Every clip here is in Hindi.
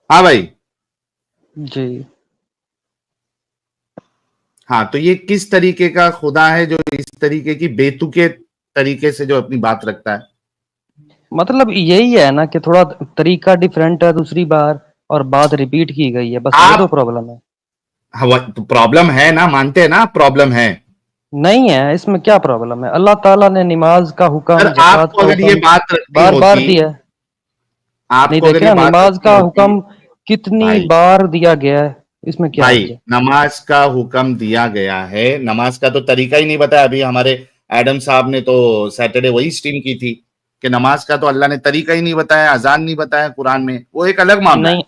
हाँ भाई। जी। हाँ, तो ये किस तरीके का खुदा है जो इस तरीके की बेतुके तरीके से जो अपनी बात रखता है? मतलब यही है ना कि थोड़ा तरीका डिफरेंट है दूसरी बार, और बात रिपीट की गई है, बस ये तो आप प्रॉब्लम है। हाँ, तो प्रॉब्लम है ना, मानते हैं ना प्रॉब्लम है। नहीं है, इसमें क्या प्रॉब्लम है? अल्लाह ताला ने नमाज का अगर हुक्म, ज़कात आपको का अगर ये हुक्म बात रखनी बार बार होती, दिया है। नहीं, आपको अगर देखे ये ना, बात नमाज रखनी का होती, हुक्म कितनी भाई बार दिया गया है, इसमें क्या भाई हर्ज है? नमाज का हुक्म दिया गया है, नमाज का तो तरीका ही नहीं बताया। अभी हमारे एडम साहब ने तो सैटरडे वही स्ट्रीम की थी कि नमाज का तो अल्लाह ने तरीका ही नहीं बताया, अजान नहीं बताया कुरान में, वो एक अलग मामला है। नहीं,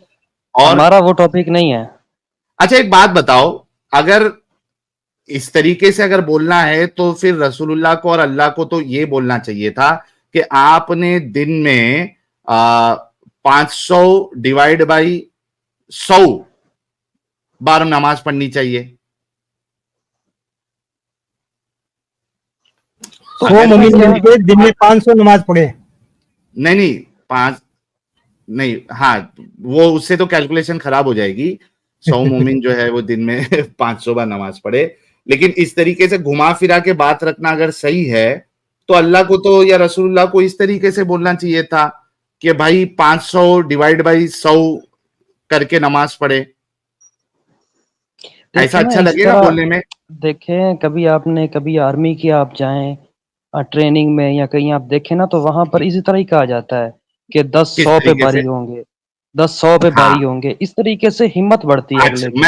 और हमारा वो टॉपिक नहीं है। अच्छा एक बात बताओ, अगर इस तरीके से अगर बोलना है तो फिर रसूलुल्लाह को और अल्लाह को तो ये बोलना चाहिए था कि आपने दिन में 500 डिवाइड बाई 100 बार नमाज पढ़नी चाहिए। तो 100 अगर उसमें मोमिन इस क्या? मिलके दिन में 500 नमाज पढ़े। नहीं नहीं, पांच नहीं, हाँ, वो उससे तो कैलकुलेशन खराब हो जाएगी। 100 मोमिन जो है वो दिन में 500 बार नमाज पढ़े। लेकिन इस तरीके से घुमा फिरा के बात रखना अगर सही है तो अल्लाह को तो या रसूलुल्लाह को इस तरीके से बोलना चाहिए था कि भाई 500 डिवाइड बाई 100 करके नमाज पढ़े। ऐसा देखे ना अच्छा इस लगेगा तरह, बोलने में? देखें कभी आपने, कभी आर्मी की आप जाएं ट्रेनिंग में या कहीं आप देखें ना, तो वहां पर इसी तरह ही कहा जाता है कि 10 किस 100 पे तरीके से? भारी होंगे, 10 100 पे हाँ। भारी होंगे, इस तरीके से हिम्मत बढ़ती है अच्छा, अगले की।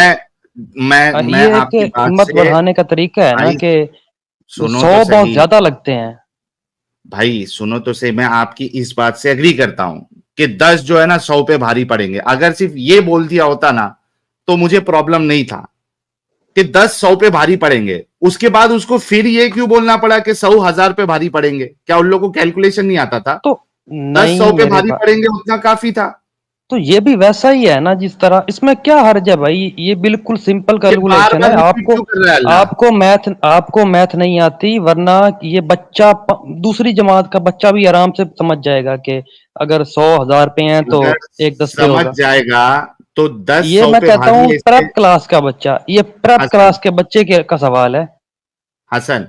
मैं ये एक आपकी बात हिम्मत से, बढ़ाने का तरीका है ना भाई कि सुनो 100 तो बहुत सही, ज्यादा लगते हैं। भाई सुनो तो सही, मैं आपकी इस बात से एग्री करता हूं कि 10 जो है ना 100 पे भारी पड़ेंगे। अगर सिर्फ ये बोल दिया होता ना तो मुझे प्रॉब्लम नहीं था कि 10 100 पे भारी पड़ेंगे। उसके बाद उसको फिर ये क्यों बोलना पड़ा कि 100 1000 पे भारी पड़ेंगे? क्या उन लोगों को कैलकुलेशन नहीं आता था? तो 10 100 नहीं पे मेरे भारी भाई, पड़ेंगे उतना काफी था। तो ये भी वैसा ही है ना जिस तरह, इसमें क्या हर्ज है भाई? ये बिल्कुल सिंपल ये बार कैलकुलेशन है। बार रिपीट आपको क्यों कर रहा है अल्लाह? आपको मैथ नहीं आती, वरना ये बच्चा दूसरी जमात का बच्चा भी आराम से समझ जाएगा कि अगर 100 1000 पे हैं तो अगर एक 10 पे समझ होगा। जाएगा तो 10 ये 100 मैं पे कहता भारी हूँ ऐसे। प्रेप क्लास का बच्चा, ये प्रेप हसन, क्लास के बच्चे के का सवाल है। हसन,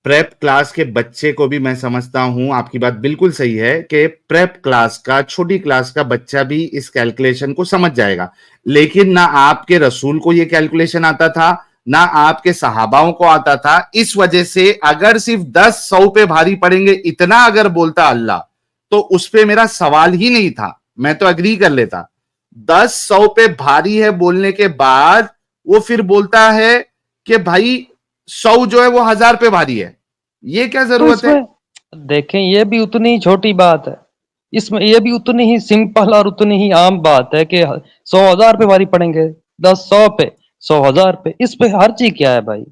प्रेप क्लास के बच्चे को भी मैं समझता हूं, आपकी बात बिल्कुल सही है कि प्रेप क्लास का, छोटी क्लास का बच्चा भी इस कैलकुलेशन को समझ जाएगा। लेकिन ना आपके रसूल को यह कैलकुलेशन आता था, ना आपके सहाबाओं को आता था। इस वजह से अगर सिर्फ 10 100 पे भारी पड़ेंगे इतना अगर बोलता अल्लाह तो उस पे मेरा सवाल ही नहीं था, मैं तो अग्री कर लेता। 10 100 पे भारी है बोलने के बाद वो फिर बोलता है कि भाई 100 जो है वो 1000 पे भारी है। ये क्या तो जरूरत है? इसमें देखें, ये भी उतनी ही छोटी बात है, इसमें ये भी उतनी ही सिंपल और उतनी ही आम बात है कि 100 1000 पे भारी पड़ेंगे, 10 100 पे, 100 1000 पे, इस पे हर चीज क्या है भाई?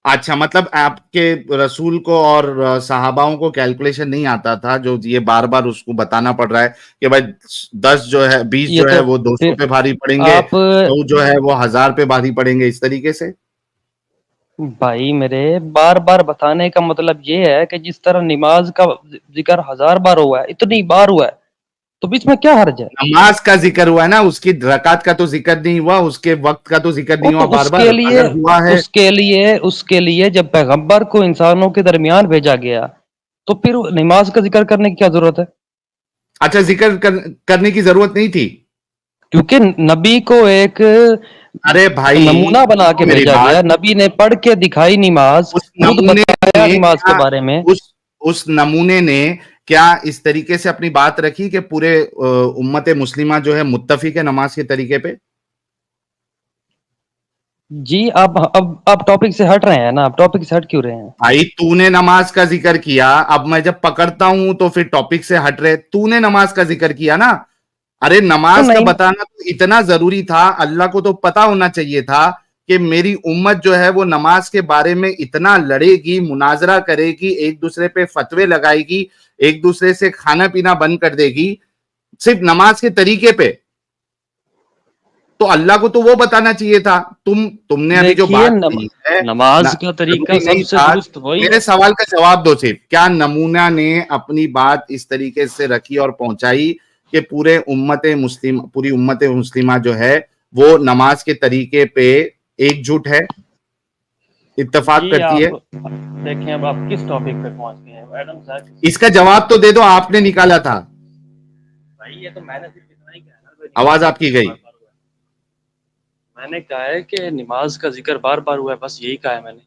अच्छा, मतलब आपके रसूल को और सहाबाओं को कैलकुलेशन नहीं आता था, जो ये बार बार उसको बताना पड़ रहा है कि भाई 10 जो है, 20 ये जो है तो वो 200 फिर पे भारी पड़ेंगे, आप 100 जो है वो 1000 पे भारी पड़ेंगे, इस तरीके से। भाई मेरे, बार बार बताने का मतलब ये है कि जिस तरह नमाज का जिक्र 1000 बार हुआ है, इतनी बार हुआ है, तो बीच में क्या हर्ज है? नमाज का जिक्र हुआ है ना, उसकी रकात का तो जिक्र नहीं हुआ, उसके वक्त का तो जिक्र ओ नहीं तो हुआ बार बार, अगर हुआ है। उसके लिए जब पैगंबर को इंसानों के दरमियान भेजा गया, तो फिर नमाज का जिक्र करने की क्या जरूरत है? अच्छा, करने की जरूरत नहीं थी? क्योंकि नबी को एक अरे भाई नमूना बना के सुनो मेरी भेजा बात, गया, नबी ने पढ़ के दिखाई नमाज, उस खुद नमूने बताया ने नमाज के क्या, बारे में। उस उस नमूने ने क्या इस तरीके से अपनी बात रखी कि पूरे उम्मत मुस्लिमा जो है मुत्तफिक है नमाज के तरीके पे? जी, अब आप टॉपिक से हट रहे हैं ना, आप टॉपिक से हट क्यों रहे हैं? भाई तूने नमाज का जिक्र किया, अब मैं जब पकड़ता हूं तो फिर टॉपिक से हट रहे। तूने नमाज का जिक्र किया ना, अरे तो नमाज का नहीं, बताना तो इतना जरूरी था, अल्लाह को तो पता होना चाहिए था कि मेरी उम्मत जो है वो नमाज के बारे में इतना लड़ेगी, मुनाजरा करेगी, एक दूसरे पे फतवे लगाएगी, एक दूसरे से खाना पीना बंद कर देगी सिर्फ नमाज के तरीके पे। तो अल्लाह को तो वो बताना चाहिए था। तुमने अभी जो देखिए बात कही है, नमाज का तरीका जरूरी नहीं सबसे था। दुरुस्त वही मेरे है। सवाल का जवाब दो सिर्फ, क्या नमूना ने अपनी बात इस तरीके से रखी और पहुंचाई कि पूरी उम्मत मुस्लिमा जो है वो नमाज के तरीके पे एकजुट है, इत्तेफाक जी करती आप है? देखें, अब आप किस टॉपिक पे पहुंच गए हैं मैडम साहब? इसका जवाब तो दे दो, आपने निकाला था। भाई ये तो मैंने सिर्फ इतना ही कहा ना, कोई आवाज नमाज का आपकी जिक्र गई। बार बार हुआ है। मैंने कहा है कि नमाज का जिक्र बार बार हुआ है, बस यही कहा है मैंने।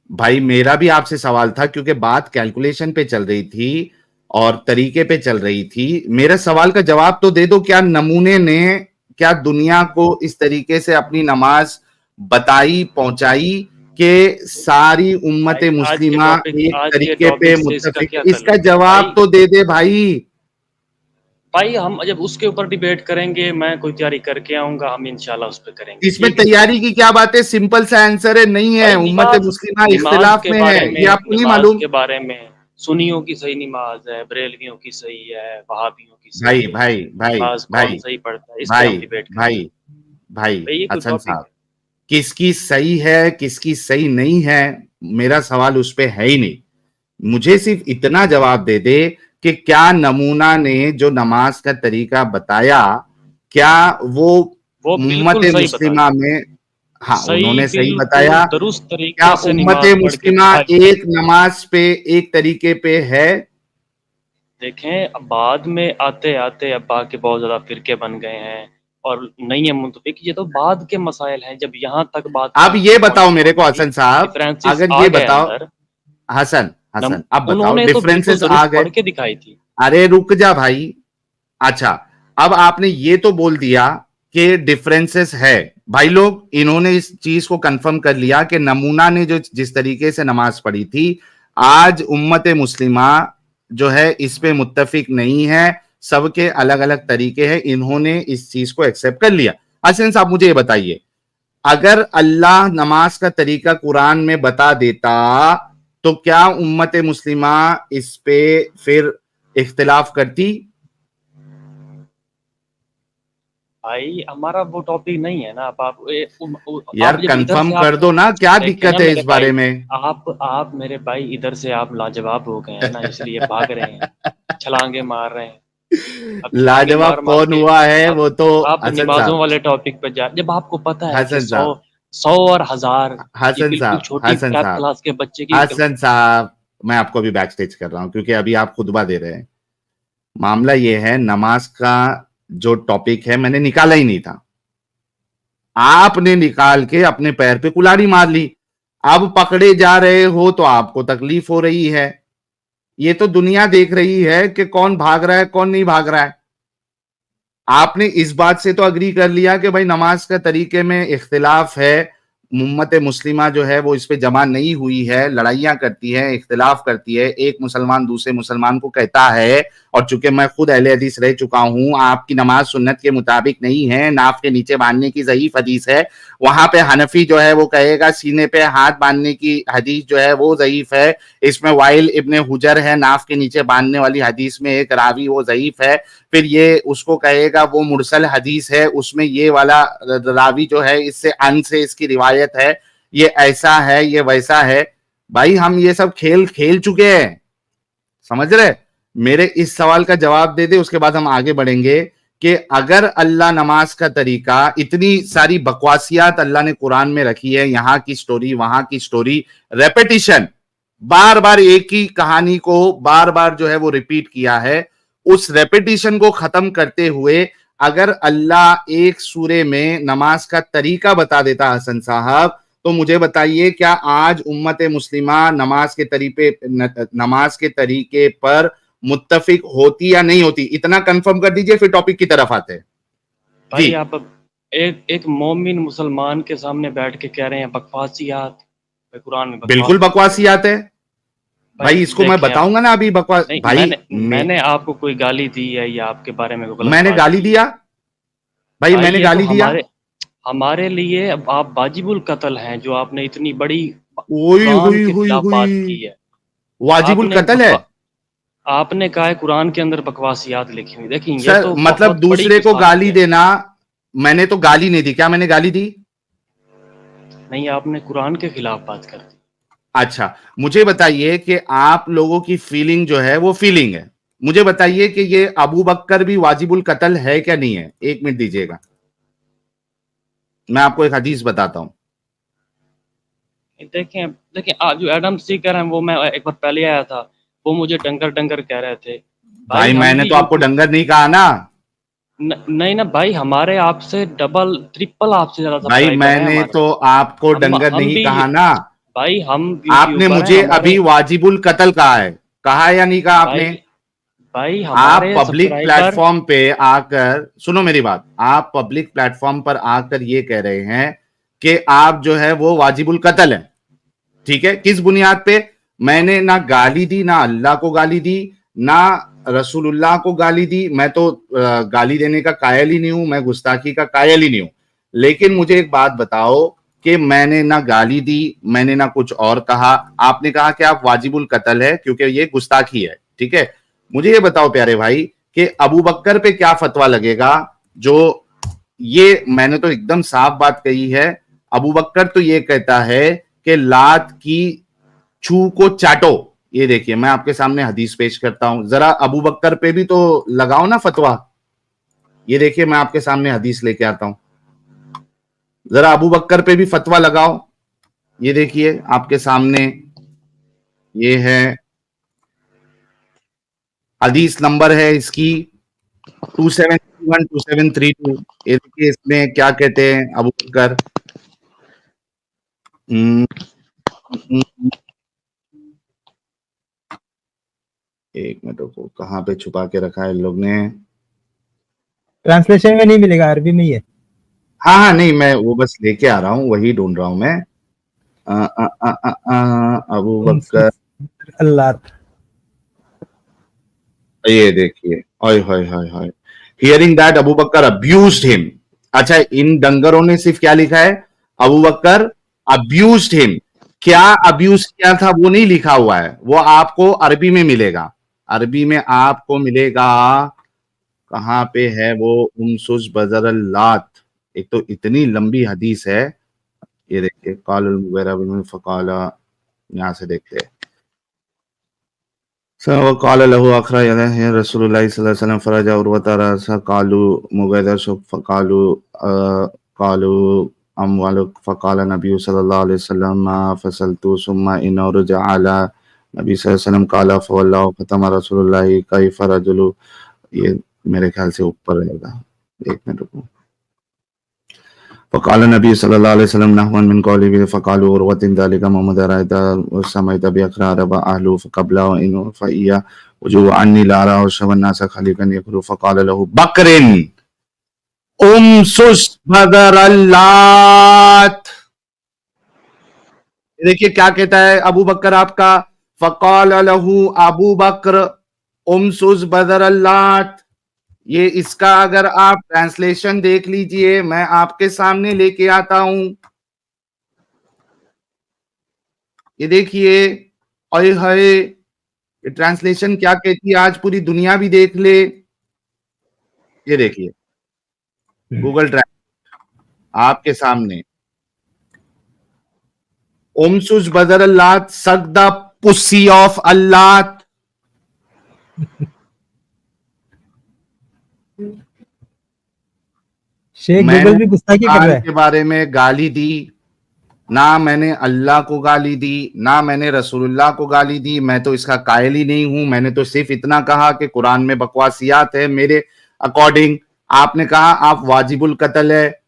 भाई मेरा भी आपसे सवाल था, क्योंकि बात कैलकुलेशन पे चल रही थी और तरीके पे चल रही थी। मेरे सवाल का जवाब तो दे दो, क्या नमूने ने, क्या दुनिया को इस तरीके से अपनी नमाज बताई, पहुंचाई कि सारी उम्मत भाई मुस्लिमा एक आज के तरीके पे टॉपिक से इसका मुत्तफिक क्या है? इसका ताल्लुक है जवाब भाई? तो दे दे भाई। भाई हम जब उसके ऊपर डिबेट करेंगे, मैं कोई तैयारी करके आऊंगा, हम इंशाल्लाह उस पर करेंगे, इसमें ठीक है? तैयारी की क्या बात है? सिंपल सा आंसर है, नहीं है। भाई उम्मत नमाज, मुस्लिमा नमाज इख्तिलाफ के में है, बारे ये में, आपको नहीं मालूम? सुन्नियों की सही नमाज है, बरेलवियों की सही है, वहाबियों की भाई सही है, भाई भाई नमाज कौन भाई सही पढ़ता है, इस पे भाई हम डिबेट करेंगे। भाई भाई भाई ये कोई हसन टॉपिक साहब, है? किसकी सही है किसकी सही नहीं है, मेरा सवाल उस पे है ही नहीं। मुझे सिर्फ इतना जवाब दे दे कि क्या नमूना ने जो नमाज का तरीका बताया, क्या वो वो उम्मत बिल्कुल सही बताया, मुस्लिमा में, हाँ सही उन्होंने सही बिल्कुल बताया। दुरुस्त क्या तरीके से उम्मत नमाज पढ़ के मुस्लिमा दिखाई। एक नमाज पे, एक तरीके पे है? देखें, अब बाद में आते आते अब्बा के बहुत ज्यादा फिरके बन गए हैं और नहीं है मुतफिक, ये तो बाद के मसाइल हैं। जब यहाँ तक बात अब ये बताओ मेरे को पहुंची, हसन साहब, डिफरेंसेस अगर आ ये गए बताओ, अंदर। हसन हसन अब बताओ, उन्होंने तो बिल्कुल डिफरेंसेस आ दुरुस्त गए। पढ़ के दिखाई थी। अरे रुक जा भाई। अच्छा, अब आपने ये तो बोल दिया कि डिफरेंसेस है। भाई लोग, इन्होंने इस चीज को कंफर्म कर लिया कि नमूना ने जो जिस तरीके से नमाज पढ़ी थी, आज उम्मत मुस्लिमा जो है इस पे मुत्तफिक नहीं है, सबके अलग अलग तरीके हैं। इन्होंने इस चीज को एक्सेप्ट कर लिया। हसन साहब मुझे ये बताइए, अगर अल्लाह नमाज का तरीका कुरान में बता देता, तो क्या उम्मत मुस्लिमा इस पे फिर इख्तिलाफ करती? भाई हमारा वो टॉपिक नहीं है ना। अब यार आप जब इधर कंफर्म से कर आप दो ना, क्या देखें दिक्कत ना है मेरे इस भाई, बारे में? आप मेरे भाई इधर से आप लाजवाब हो गए हैं ना, इसलिए भाग रहे हैं, छलांगे मार रहे हैं। अब छलांगे लाजवाब मार मार कौन के हुआ है आप वो तो आप हसन नमाजों साहब। वाले टॉपिक पे जा, जब आपको पता है कि हसन सौ साहब, सौ और हजार, ये हसन बिल्कुल साहब, छोटी हसन प्रेप साहब, क्लास के बच्चे की। हसन साहब, मैं आपको अभी बैक स्टेज कर रहा हूं, क्योंकि अभी आप खुतबा दे रहे हैं। मामला ये है, नमाज का जो टॉपिक है मैंने निकाला ही नहीं था, आपने निकाल के अपने पैर पे कुल्हाड़ी मार ली। अब पकड़े जा रहे हो तो आपको तकलीफ हो रही है। ये तो दुनिया देख रही है कि कौन भाग रहा है कौन नहीं भाग रहा है। आपने इस बात से तो अग्री कर लिया कि भाई नमाज का तरीके में इख्तिलाफ है, उम्मत मुस्लिमा जो है वो इस पे जमा नहीं हुई है, लड़ाइयां करती है, इख्तिलाफ करती है, एक मुसलमान दूसरे मुसलमान को कहता है। और चूंकि मैं खुद अहले हदीस रह चुका हूं, आपकी नमाज सुन्नत के मुताबिक नहीं है, नाफ के नीचे बांधने की ज़ईफ हदीस है। वहां पे हनफी जो है वो कहेगा सीने पे हाथ बांधने की हदीस जो है वो ज़ईफ है। इसमें वाइल इब्ने हुजर है, नाफ के नीचे बांधने वाली हदीस में एक रावी वो ज़ईफ है। फिर ये उसको कहेगा वो मुरसल हदीस है, उसमें ये वाला रावी जो है इससे अन से इसकी रिवायत है, ये ऐसा है ये वैसा है। भाई हम ये सब खेल खेल चुके हैं, समझ रहे? मेरे इस सवाल का जवाब दे दे, उसके बाद हम आगे बढ़ेंगे कि अगर अल्लाह नमाज का तरीका, इतनी सारी बकवासियात अल्लाह ने कुरान में रखी है, यहां की स्टोरी वहां की स्टोरी, रेपिटिशन, बार बार एक ही कहानी को बार बार जो है वो रिपीट किया है। उस रेपिटिशन को खत्म करते हुए अगर अल्लाह एक सूरे में नमाज का तरीका बता देता हसन साहब, तो मुझे बताइए क्या आज उम्मत मुस्लिमा नमाज के तरीके पर मुत्तफिक होती या नहीं होती? इतना कंफर्म कर दीजिए, फिर टॉपिक की तरफ आते हैं। जी भाई आप अब एक मोमिन मुसलमान के सामने बैठ के कह रहे हैं बकवासियात, भाई कुरान में बकवास बिल्कुल लिखी हुई है। बकवासियात है भाई भाई, इसको मैं देखें, अब बताऊंगा ना अभी। बकवास नहीं, भाई मैंने आपको कोई गाली दी है या आपके बारे में कोई गलत मैंने बात गाली की है? दिया? भाई भाई मैंने ये तो गाली दिया? हमारे हमारे लिए, अब आप वाजिबुल कत्ल हैं, जो आपने इतनी बड़ी ओई कुरान हुई के हुई खिलाफ हुई, बात की है। वाजिबुल आपने कत्ल है? बकवा आपने कहा है कुरान के अंदर बकवासियात लिखी हुई, देखिए ये सर तो मतलब बहुत बड़ी दूसरे को गुस्ताखी गाली है। देना, मैंने तो गाली नहीं दी, क्या मैंने गाली दी? नहीं, आपने कुरान के खिलाफ बात कर दी। अच्छा, मुझे बताइए कि आप लोगों की फीलिंग जो है वो फीलिंग है, मुझे बताइए कि ये अबू बकर भी वाजिबुल कत्ल है क्या नहीं है? 1 मिनट दीजिएगा, मैं आपको एक हदीस बताता हूं। देखें देखें, आज जो एडम सीकर हैं, वो मैं एक बार पहले आया था, वो मुझे डंगर डंगर कह रहे थे। भाई भाई हम मैंने भी तो आपको यूट्यूब, डंगर नहीं कहा ना। नहीं ना भाई, हमारे आपसे डबल ट्रिपल आपसे ज्यादा भाई सब्सक्राइबर है मैंने हमारे। तो आपको डंगर हम नहीं भी, कहा ना। भाई हम आपने यूट्यूबर हैं मुझे हमारे। अभी वाजिबुल कत्ल कहा है या नहीं कहा आपने? भाई भाई आप हमारे पब्लिक सब्सक्राइबर, प्लेटफॉर्म पे आकर, सुनो मेरी बात, आप पब्लिक प्लेटफॉर्म पर आकर ये कह रहे हैं कि आप जो है वो वाजिबुल कत्ल है। ठीक है, किस बुनियाद पे? मैंने ना गाली दी, ना अल्लाह को गाली दी, ना रसूलुल्लाह को गाली दी। मैं तो गाली देने का कायल ही नहीं हूं, मैं गुस्ताखी का कायल ही नहीं हूं। लेकिन मुझे एक बात बताओ कि मैंने ना गाली दी, मैंने ना कुछ और कहा। आपने कहा कि आप वाजिबुल कत्ल है क्योंकि ये गुस्ताखी है। ठीक है, मुझे ये बताओ प्यारे भाई कि अबू बकर पे क्या फतवा लगेगा? जो ये मैंने तो एकदम साफ बात कही है। अबू बकर तो ये कहता है कि लात की छू को चाटो। ये देखिए, मैं आपके सामने हदीस पेश करता हूं, जरा अबू बकर पे भी तो लगाओ ना फतवा। ये देखिए, मैं आपके सामने हदीस लेके आता हूं, जरा अबू बकर पे भी फतवा लगाओ। ये देखिए आपके सामने, ये है हदीस नंबर है इसकी 2731 2732। ये देखिए इसमें क्या कहते हैं अबू बकर। हम्म, हम्म, एक मिनट को कहाँ पे छुपा के रखा है इन लोग ने? ट्रांसलेशन में नहीं मिलेगा, अरबी में ही है। हाँ हाँ, नहीं मैं वो बस लेके आ रहा हूँ, वही ढूंढ रहा हूँ मैं। अबू बकर, अल्लाह। ये देखिए, ओए होए होए होए, hearing that Abu Bakar abused him. अच्छा, इन डंगरों ने सिर्फ क्या लिखा है? Abu Bakar abused him. क्या अब्यूज किया था वो नहीं लिखा हुआ है, वो आपको अरबी में मिलेगा। अरबी में आपको मिलेगा, कहां पे है वो? उमसुस बजर लात। एक तो इतनी लंबी हदीस है। ये देखिए, काल वगैरह फकाला, यहां से देखते हैं। काल लहू अखरा रसूलुल्लाह सल्लल्लाहु अलैहि वसल्लम फरजा उर्वता रसा कालू मुगैदा फकालू कालू अमवालु फकाल नबी सल्लल्लाहु अलैहि वसल्लम मा फसलतु सुम्मा इन रजा अला नबी सल्लल्लाहु अलैहि वसल्लम काला फवल्लाहु फतमा रसूलुल्लाह कैफ रजुलु। ये मेरे ख्याल से ऊपर रहेगा, एक मिनट रुको। फ़क़ाल नबी सल्लल्लाहु अलैहि वसल्लम नहवन मिन क़ौलिही फ़क़ालू उर्वतिन ज़ालिका मोहम्मद रायता समयता बिअक़रार अहलु फ़क़बला इन फ़इया वजू अन्नी ला अरा शवन्नास खलीकन यखलु फ़क़ाल लहू बकरिन उमसुस बदरल्लात। देखिए क्या कहता है अबू बकर आपका, फ़क़ाल लहू अबू बकर उमसुस बदरल्लात। ये इसका अगर आप ट्रांसलेशन देख लीजिए, मैं आपके सामने लेके आता हूं। ये देखिए, ओए हाय, ये ट्रांसलेशन क्या कहती है, आज पूरी दुनिया भी देख ले। ये देखिए गूगल ट्रांसलेट आपके सामने। ओमसुस बदर अल्लात सक द पुसी ऑफ अल्लाह। शेख मैंने गूगल भी गुस्ताखी कर कुरान रहा है। के बारे में गाली दी ना, मैंने अल्लाह को गाली दी, ना मैंने रसूलुल्लाह को गाली दी। मैं तो इसका कायल ही नहीं हूं। मैंने तो सिर्फ इतना कहा कि कुरान में बकवासियात है मेरे अकॉर्डिंग। आपने कहा आप वाजिबुल कत्ल है।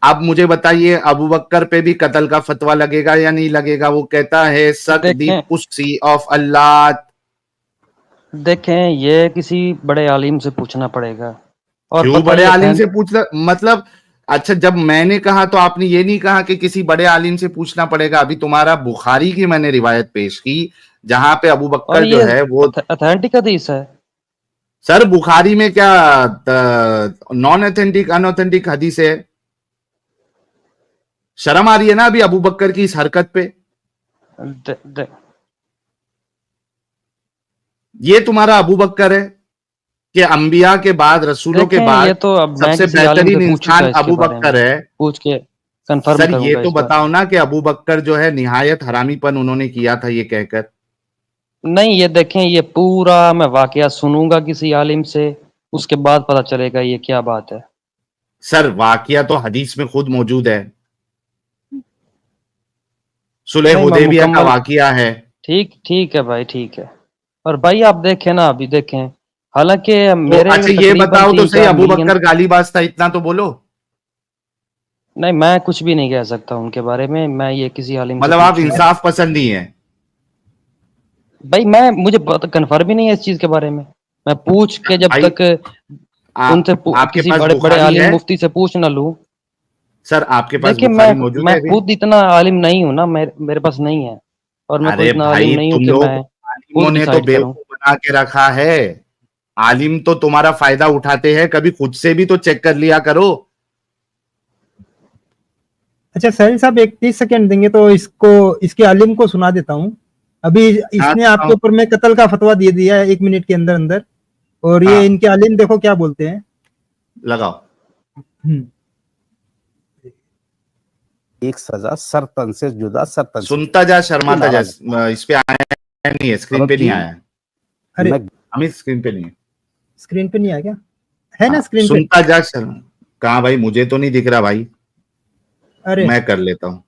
अब मुझे बताइए अबू बकर पे भी कत्ल का फतवा लगेगा या नहीं लगेगा? वो कहता है सक दी देखें पुस्सी ऑफ अल्लाह। देखें, ये किसी बड़े आलिम से पूछना पड़ेगा। और क्यों पता बड़े ही आलिम है, से पूछना मतलब? अच्छा, जब मैंने कहा तो आपने ये नहीं कहा कि किसी बड़े आलिम से पूछना पड़ेगा। अभी तुम्हारा बुखारी की मैंने रिवायत पेश की जहां पे अबू और बकर जो ये है वो, ऑथेंटिक हदीस है। सर बुखारी में क्या नॉन ऑथेंटिक अनऑथेंटिक हदीस है? शर्म आ रही है ना अभी अबू बकर की इस हरकत पे? दे, दे, ये तुम्हारा अबू बकर है कि अंबिया के बाद, रसूलों के देखें, ये बाद तो अब मैं सबसे किसी आलिम से बेहतरीन इंसान पूछूंगा इसके अबू बारे बकर में, है? पूछ के कंफर्म सर ये करूंगा तो इस बारे बताओ में। ना कि अबू बकर जो है निहायत हरामीपन उन्होंने किया था ये कहकर। नहीं, ये देखें, ये पूरा मैं वाकया सुनूंगा किसी आलिम से, उसके बाद पता चलेगा ये क्या बात है। सर वाकया तो हदीस में खुद मौजूद है, सुलह नहीं, मैं हुदैबिया का मुकम्मल, वाकया है। ठीक ठीक है भाई, ठीक है। और भाई आप देखें ना, अभी देखें, हालांकि तो मेरे अच्छा ये तकरीबन बताओ तो तीन सही, चार अबू मिलियन बकर गालीबाज था, इतना तो बोलो। नहीं, मैं कुछ भी नहीं कह सकता उनके बारे में, मैं ये किसी आलिम से मतलब आप पूछूंगा। इंसाफ पसंद नहीं है। भाई मुझे कन्फर्म ही नहीं है इस चीज के बारे में, मैं पूछ के जब भाई तक उनसे आपके किसी पास बड़े बड़े बुखारी आलिम है? मुफ्ती से पूछ ना लूं। सर आपके पास देखिए, बुखारी मौजूद मैं है अभी? खुद इतना आलिम नहीं हूं ना, मेरे पास नहीं है, और मैं कोई अरे इतना आलिम भाई नहीं हूं तुम कि लोग मैं आलिमों खुद ने तो डिसाइड करूं। बेवकूफ बना के रखा है। आलिम तो तुम्हारा फायदा उठाते हैं, कभी खुद से भी तो चेक कर लिया करो। अच्छा साहिल साहब, एक 30 सेकंड देंगे तो इसको, इसके आलिम को सुना देता हूँ। अभी हाँ इसने आपके सुनाओ। ऊपर में कत्ल का फतवा दे दिया है 1 मिनट के अंदर अंदर, और ये हाँ इनके आलिम देखो क्या बोलते हैं। लगाओ। हम्म, एक सजा सर तन से जुदा, सर तन से सुनता जुदा, जा ये शर्माता नारा जा। लगता है। इस पे आया नहीं है, स्क्रीन सौरभ पे नहीं जी, आया है। अरे मैं अमित स्क्रीन पे नहीं है। स्क्रीन पे नहीं आ गया, है ना हाँ स्क्रीन पे? सुनता जा शर्मा। कहाँ भाई, मुझे तो नहीं दिख रहा भाई। अरे मैं कर लेता हूँ।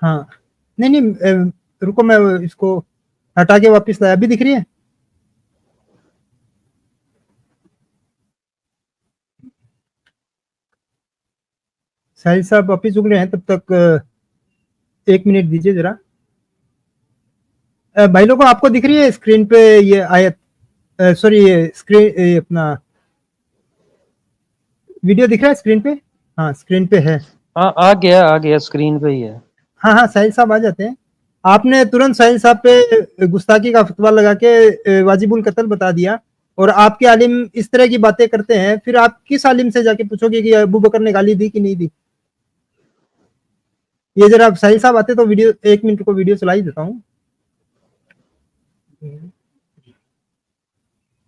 हाँ, नहीं नहीं, रुको मैं इसको हटा के वापस लाया, अभी दिख रही है? साहिल साहब वापिस उगले हैं, तब तक 1 मिनट दीजिए जरा। भाई लोगों, आपको दिख रही है स्क्रीन पे ये आयत? सॉरी, ये स्क्रीन, ये अपना वीडियो दिख रहा है स्क्रीन पे? हाँ स्क्रीन पे है। हाँ, आ गया, स्क्रीन पे ही है। हाँ हाँ, साहिल साहब आ जाते हैं। आपने तुरंत साहिल साहब पे गुस्ताखी का फतवा लगा के वाजिबुल कत्ल बता दिया, और आपके आलिम इस तरह की बातें करते हैं, फिर आप किस आलिम से जाके पूछोगे कि अबू बकर ने गाली दी कि नहीं दी? ये जरा साहिल साहब आते तो वीडियो, 1 मिनट को वीडियो चला ही देता हूँ।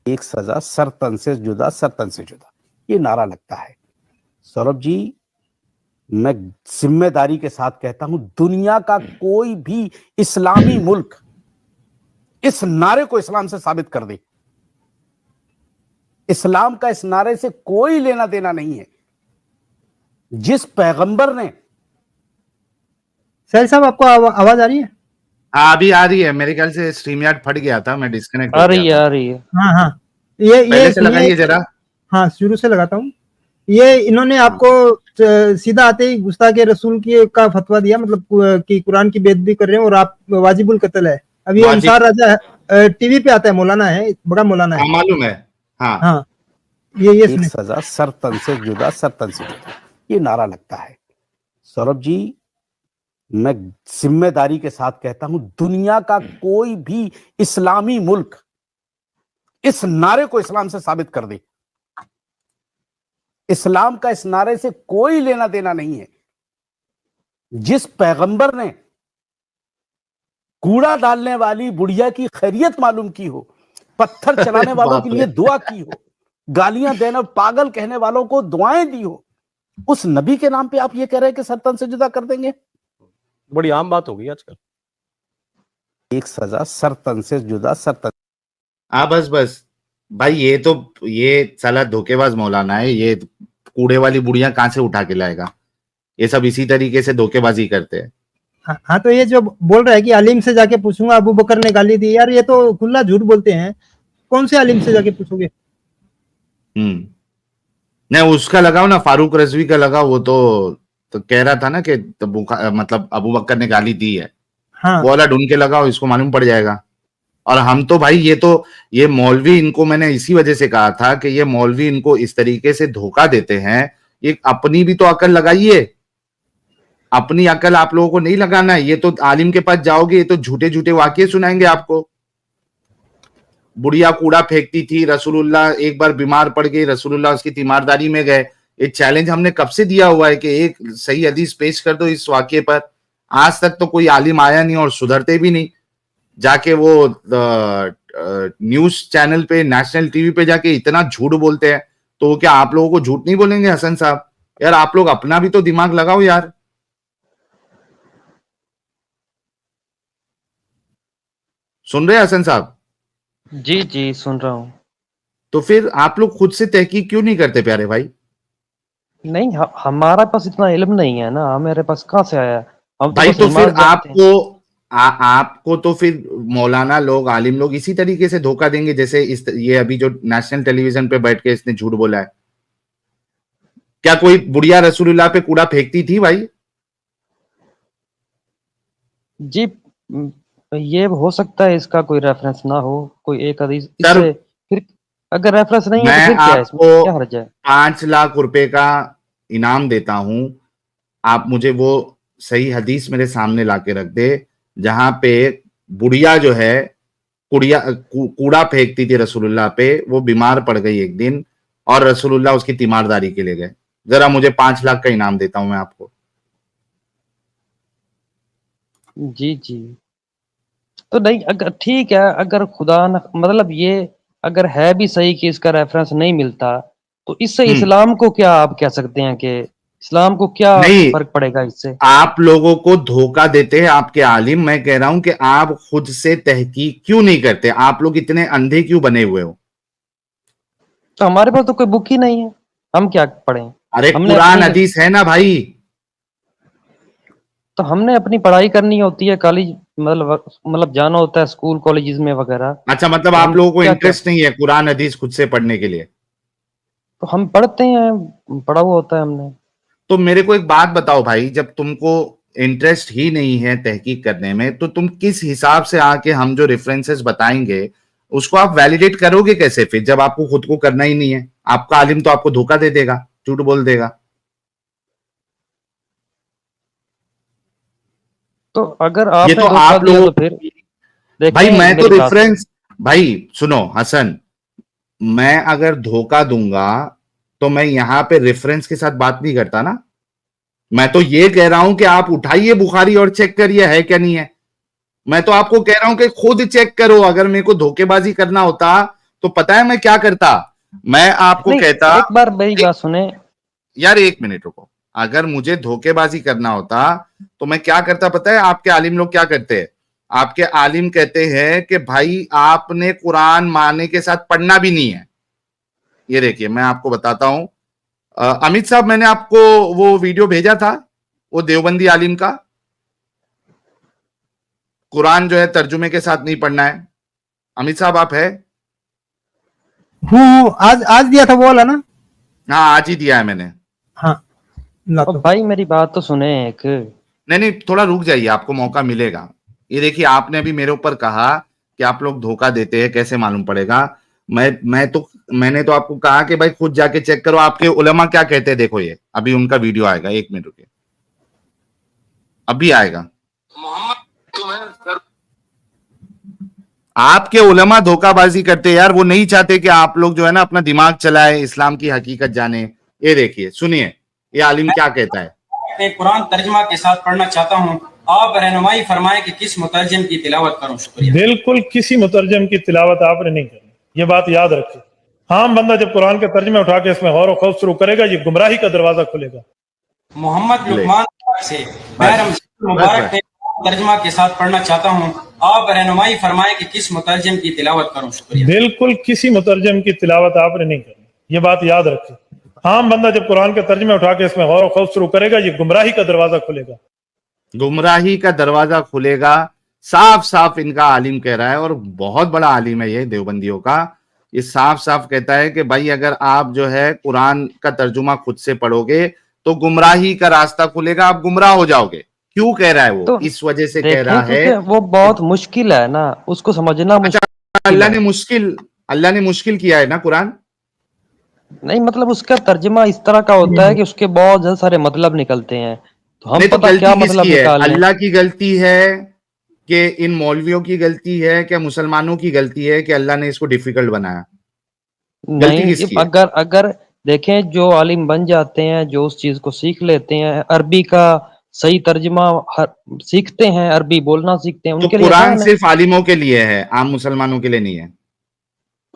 एक सजा सर तन से जुदा, सर तन से जुदा, ये नारा लगता है। सौरभ जी, मैं जिम्मेदारी के साथ कहता हूं, दुनिया का कोई भी इस्लामी मुल्क इस नारे को इस्लाम से साबित कर दे, इस्लाम का इस नारे से कोई लेना देना नहीं है। जिस पैगंबर ने, साहिल साहब आपको आवाज आ रही है? हाँ अभी आ रही है, मेरे ख्याल से स्ट्रीम यार्ड फट गया था, मैं डिस्कनेक्ट आ हो गया रही है, था। आ रही है। हाँ हाँ, ये पहले से सुनिए। लगाइए जरा। हाँ, शुरू से लगाता हूँ। ये इन्होंने हाँ आपको सीधा आते ही गुस्ताखे रसूल की का फतवा दिया, मतलब कि कुरान की बेइज्जती कर रहे हैं और आप वाजिबुल कत्ल है। अब ये वाजिब। अंसार राजा टीवी पे आता है, मौलाना है, बड़ा मौलाना हाँ है। मालूम है। हाँ हाँ, ये एक सुने। सजा सर तन से जुदा, सर तन से जुदा, ये नारा लगता है। सौरभ जी, मैं जिम्मेदारी के साथ कहता हूं, दुनिया का कोई भी इस्लामी मुल्क इस नारे को इस्लाम से साबित कर दे, इस्लाम का इस नारे से कोई लेना देना नहीं है। जिस पैगंबर ने कूड़ा डालने वाली बुढ़िया की खैरियत मालूम की हो, पत्थर चलाने वालों के बाप रे। लिए दुआ की हो, गालियां देने, पागल कहने वालों को दुआएं दी हो, उस नबी के नाम पे आप ये कह रहे हैं कि सर तन से जुदा कर देंगे? बड़ी आम बात हो गई आजकल। एक सजा सर तन से जुदा, सर तन। हाँ बस बस भाई, ये साला धोखेबाज मौलाना है, ये कूड़े वाली बुढ़िया कहाँ से उठा के लाएगा? ये सब इसी तरीके से धोखेबाजी करते हैं। हाँ हाँ, तो ये जो बोल रहा है कि आलिम से जाके पूछूंगा अबू बकर ने गाली दी, यार ये तो खुला झूठ बोलते हैं। कौन से आलिम से जाके पूछोगे? नहीं उसका लगाओ ना, फारूक रजवी का लगाओ, वो तो कह रहा था ना कि तो मतलब अबू बकर ने गाली दी है, हाँ वो वाला ढूंढ के लगाओ, इसको मालूम पड़ जाएगा। और हम तो भाई ये मौलवी, इनको मैंने इसी वजह से कहा था कि ये मौलवी इनको इस तरीके से धोखा देते हैं। ये अपनी भी तो अकल लगाइए, अपनी अकल आप लोगों को नहीं लगाना है। ये तो आलिम के पास जाओगे, ये तो झूठे झूठे वाक्य सुनाएंगे आपको। बुढ़िया कूड़ा फेंकती थी, रसूलुल्लाह एक बार बीमार पड़ गई, रसूलुल्लाह उसकी तीमारदारी में गए। ये चैलेंज हमने कब से दिया हुआ है कि एक सही हदीस पेश कर दो इस वाक्य पर। आज तक तो कोई आलिम आया नहीं और सुधरते भी नहीं। जाके वो न्यूज चैनल पे, नेशनल टीवी पे जाके इतना झूठ बोलते हैं, तो क्या आप लोगों को झूठ नहीं बोलेंगे हसन साहब? यार आप लोग अपना भी तो दिमाग लगाओ यार। सुन रहे हैं हसन साहब? जी, जी, सुन रहा हूँ। तो फिर आप लोग खुद से तहकीक क्यों नहीं करते प्यारे भाई? नहीं, हमारा पास इतना इल्म नहीं है ना, मेरे पास कहाँ से आया? हम तो भाई बस तो फिर नमाज जानते हैं। आपको तो फिर मौलाना लोग, आलिम लोग इसी तरीके से धोखा देंगे जैसे ये अभी जो नेशनल टेलीविजन पे बैठ के इसने झूठ बोला है। क्या कोई बुढ़िया रसूलुल्लाह पे कूड़ा फेंकती थी भाई? जी, ये हो सकता है इसका कोई रेफरेंस ना हो, कोई एक हदीस सर, इससे फिर अगर रेफरेंस नहीं है तो मैं फिर क्या है इसमें? आपको क्या हर्ज है? 5 लाख रुपए का इनाम देता हूं, आप मुझे वो सही हदीस मेरे सामने लाके रख दे जहां पे बुढ़िया जो है कूड़ा फेंकती थी रसूलुल्लाह पे, वो बीमार पड़ गई एक दिन और रसूलुल्लाह उसकी तीमारदारी के लिए गए। जरा मुझे 5 लाख का इनाम देता हूं मैं आपको। जी, जी। तो नहीं, अगर ठीक है, अगर खुदा न मतलब ये अगर है भी सही कि इसका रेफरेंस नहीं मिलता, तो इससे हम्म। इस्लाम को क्या आप कह सकते हैं कि इस्लाम को क्या नहीं, फ़र्क पड़ेगा इससे? आप लोगों को धोखा देते हैं आपके आलिम। मैं कह रहा हूं कि आप खुद से तहकीक क्यों नहीं करते? आप लोग इतने अंधे क्यों बने हुए हो? तो हमारे पास तो कोई बुक ही नहीं है, हम क्या पढ़ें? अरे हमने कुरान अपनी हदीस है ना भाई। तो हमने अपनी पढ़ाई करनी होती है, कॉलेज मतलब जाना होता है स्कूल कॉलेजेस में वगैरह, अच्छा, मतलब तो आप हम लोगों को क्या-क्या इंटरेस्ट नहीं है कुरान हदीस खुद से पढ़ने के लिए? तो हम पढ़ते हैं, पढ़ा हुआ होता है हमने। तो मेरे को एक बात बताओ भाई, जब तुमको इंटरेस्ट ही नहीं है तहकीक करने में, तो तुम किस हिसाब से आके हम जो रेफरेंसेस बताएंगे उसको आप वैलिडेट करोगे कैसे फिर, जब आपको खुद को करना ही नहीं है? आपका आलिम तो आपको धोखा दे देगा, झूठ बोल देगा। तो अगर ये आपने तो धोखा आप दिया लोगों, तो फिर भाई देखें मैं तो मेरी बात रेफरेंस, भाई सुनो हसन, मैं अगर धोखा दूंगा तो मैं यहां पे रेफरेंस के साथ बात नहीं करता ना। मैं तो ये कह रहा हूं कि आप उठाइए बुखारी और चेक करिए है क्या नहीं है। मैं तो आपको कह रहा हूं कि खुद चेक करो। अगर मेरे को धोखेबाजी करना होता तो पता है मैं क्या करता? मैं आपको नहीं, कहता, एक बार मेरी बात सुने। यार एक मिनट रुको। अगर मुझे धोखेबाजी करना होता तो मैं क्या करता पता है? आपके आलिम लोग क्या करते हैं? आपके आलिम कहते हैं कि भाई आपने कुरान मानने के साथ पढ़ना भी नहीं है। ये देखिए मैं आपको बताता हूं। अमित साहब, मैंने आपको वो वीडियो भेजा था, वो देवबंदी आलिम का, कुरान जो है तर्जुमे के साथ नहीं पढ़ना है। अमित साहब आप है? हूँ आज आज दिया था वो वाला ना। हाँ आज ही दिया है मैंने। हाँ और लाता हूँ। भाई मेरी बात तो सुने एक। नहीं नहीं, थोड़ा रुक जाइए, आपको मौका मिलेगा। ये देखिए आपने अभी मेरे ऊपर कहा कि आप लोग धोखा देते हैं, कैसे मालूम पड़ेगा? मैंने तो आपको कहा कि भाई खुद जाके चेक करो आपके उलमा क्या कहते हैं। देखो ये अभी उनका वीडियो आएगा, 1 मिनट रुकिए, अभी आएगा। आपके उलमा धोखाबाजी करते हैं यार, वो नहीं चाहते कि आप लोग जो है ना अपना दिमाग चलाए, इस्लाम की हकीकत जाने। ये देखिए सुनिए ये आलिम क्या कहता है। मैं कुरान तर्जमा के साथ पढ़ना चाहता हूँ, आप रहनुमाई फरमाएं कि किस मुतरजम की तिलावत करूं। शुक्रिया। बिल्कुल किसी मुतरजम की तिलावत आपने नहीं करनी, ये बात याद रखें। हाँ, बंदा जब कुरान के तर्जमे उठा के इसमें गौर खौफ शुरू करेगा, ये गुमराही का दरवाजा खुलेगा। मोहम्मद लुकमान से मैं रमजान मुबारक में तर्जमा के साथ पढ़ना चाहता हूँ, आप रहनुमाई फरमाएं कि किस मुतरजम की तिलावत करूं। शुक्रिया। बिल्कुल किसी मुतरजम की तिलावत आपने नहीं करनी, ये बात याद रखें। हाँ, बंदा जब कुरान के तर्जमे उठा के इसमें गौर खौफ शुरू करेगा, ये गुमराही का दरवाजा खुलेगा। गुमराही का दरवाजा खुलेगा, साफ साफ इनका आलिम कह रहा है। और बहुत बड़ा आलिम है ये देवबंदियों का। ये साफ साफ कहता है कि भाई अगर आप जो है कुरान का तर्जुमा खुद से पढ़ोगे तो गुमराही का रास्ता खुलेगा, आप गुमराह हो जाओगे। क्यों कह रहा है वो? तो इस वजह से कह देखें रहा है। क्योंकि वो बहुत मुश्किल है ना, उसको समझना अच्छा, मुश्किल है। अल्लाह ने मुश्किल किया है ना कुरान। नहीं मतलब उसका तर्जमा इस तरह का होता है कि उसके बहुत ज्यादा सारे मतलब निकलते हैं, तो हम नहीं तो पता गलती क्या मतलब किसकी है? निकाल लें। अल्लाह की गलती है कि इन मौलवियों की गलती है, क्या मुसलमानों की गलती है कि अल्लाह ने इसको डिफिकल्ट बनाया? गलती नहीं, किसकी है? अगर अगर देखें जो आलिम बन जाते हैं, जो उस चीज को सीख लेते हैं, अरबी का सही तर्जमा सीखते हैं, अरबी बोलना सीखते हैं, तो उनके लिए कुरान आसान है। सिर्फ आलिमों के लिए है, आम मुसलमानों के लिए नहीं है।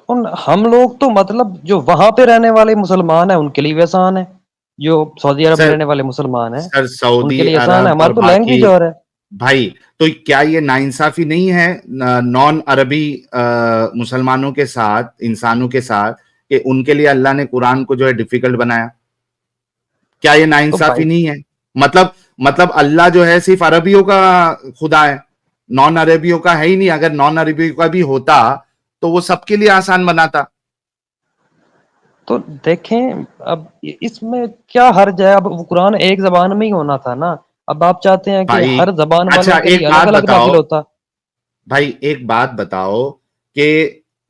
उन हम लोग तो मतलब जो वहां पे रहने वाले मुसलमान है उनके लिए भी आसान है, जो सऊदी अरब में सर रहने वाले मुसलमान है सर उनके सऊदी लिए आसान है, अरब और हमारी तो बाकी, लैंग्वेज और है। भाई तो क्या ये नाइंसाफी नहीं है नॉन अरबी मुसलमानों के साथ, इंसानों के साथ, कि उनके लिए अल्लाह ने कुरान को जो है डिफिकल्ट बनाया? क्या ये तो नाइंसाफी भाई नहीं है? मतलब अल्लाह जो है सिर्फ अरबियों का खुदा है, नॉन अरबियों का है ही नहीं। अगर नॉन अरबियों का भी होता तो वो सबके लिए आसान बनाता। तो देखें, अब इसमें क्या हर्ज है? अब वो कुरान एक जबान में ही होना था ना। अब आप चाहते हैं कि भाई हर जबान अच्छा वालों के एक लिए अलग बात अलग बताओ, नाजिल होता। भाई एक बात बताओ कि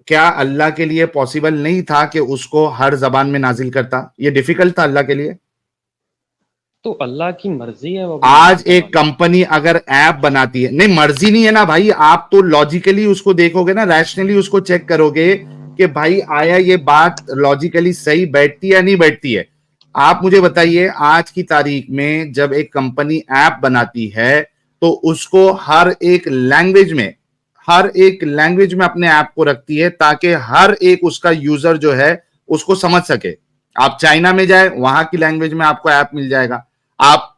क्या अल्लाह के लिए पॉसिबल नहीं था कि उसको हर जबान में नाजिल करता? ये डिफिकल्ट था अल्लाह के लिए? तो अल्लाह की मर्जी है वो भी नाजिल आज एक करवाना। कंपनी अगर ऐप बनाती है, नहीं मर्जी नहीं है ना भाई, आप तो लॉजिकली उसको देखोगे ना, रैशनली उसको चेक करोगे कि भाई आया ये बात लॉजिकली सही बैठती है या नहीं बैठती है। आप मुझे बताइए, आज की तारीख में जब एक कंपनी ऐप बनाती है तो उसको हर एक लैंग्वेज में अपने ऐप को रखती है ताकि हर एक उसका यूजर जो है उसको समझ सके। आप चाइना में जाए, वहां की लैंग्वेज में आपको ऐप मिल जाएगा। आप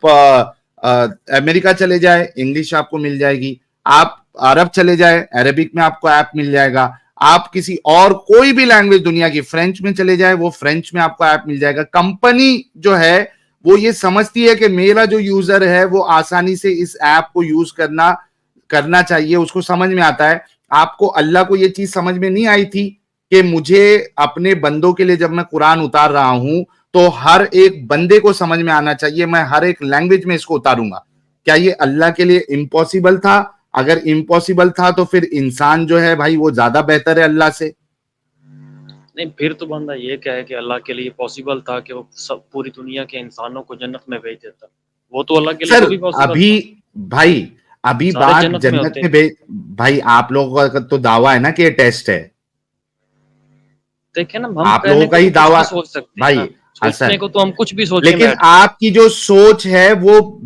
अमेरिका चले जाए, इंग्लिश आपको मिल जाएगी। आप अरब चले जाए, अरेबिक में आपको ऐप मिल जाएगा। आप किसी और कोई भी लैंग्वेज दुनिया की, फ्रेंच में चले जाए, वो फ्रेंच में आपको ऐप मिल जाएगा। कंपनी जो है वो ये समझती है कि मेरा जो यूजर है वो आसानी से इस ऐप को यूज करना चाहिए, उसको समझ में आता है। आपको, अल्लाह को ये चीज समझ में नहीं आई थी कि मुझे अपने बंदों के लिए जब मैं कुरान उतार रहा हूं तो हर एक बंदे को समझ में आना चाहिए, मैं हर एक लैंग्वेज में इसको उतारूंगा? क्या ये अल्लाह के लिए इम्पॉसिबल था? अगर इम्पॉसिबल था तो फिर इंसान जो है भाई वो ज्यादा बेहतर है अल्लाह से। नहीं, फिर तो बंदा ये कहे कि अल्लाह के लिए पॉसिबल था कि वो सब पूरी दुनिया के इंसानों को जन्नत में भेज देता। वो तो अल्लाह के लिए सर वो भी पॉसिबल अभी, था। भाई अभी सारे बात जन्नत में जन्नत होते। में भाई आप लोगों का तो दावा है ना कि ये टेस्ट है। देखे ना, हम आप लोगों कहने का को तो ही कुछ दावा, भी सोच सकते हैं भाई ना। सोचने हसन, को तो हम कुछ भी सोच के लेकिन बैठ सकते। आपकी जो सोच है वो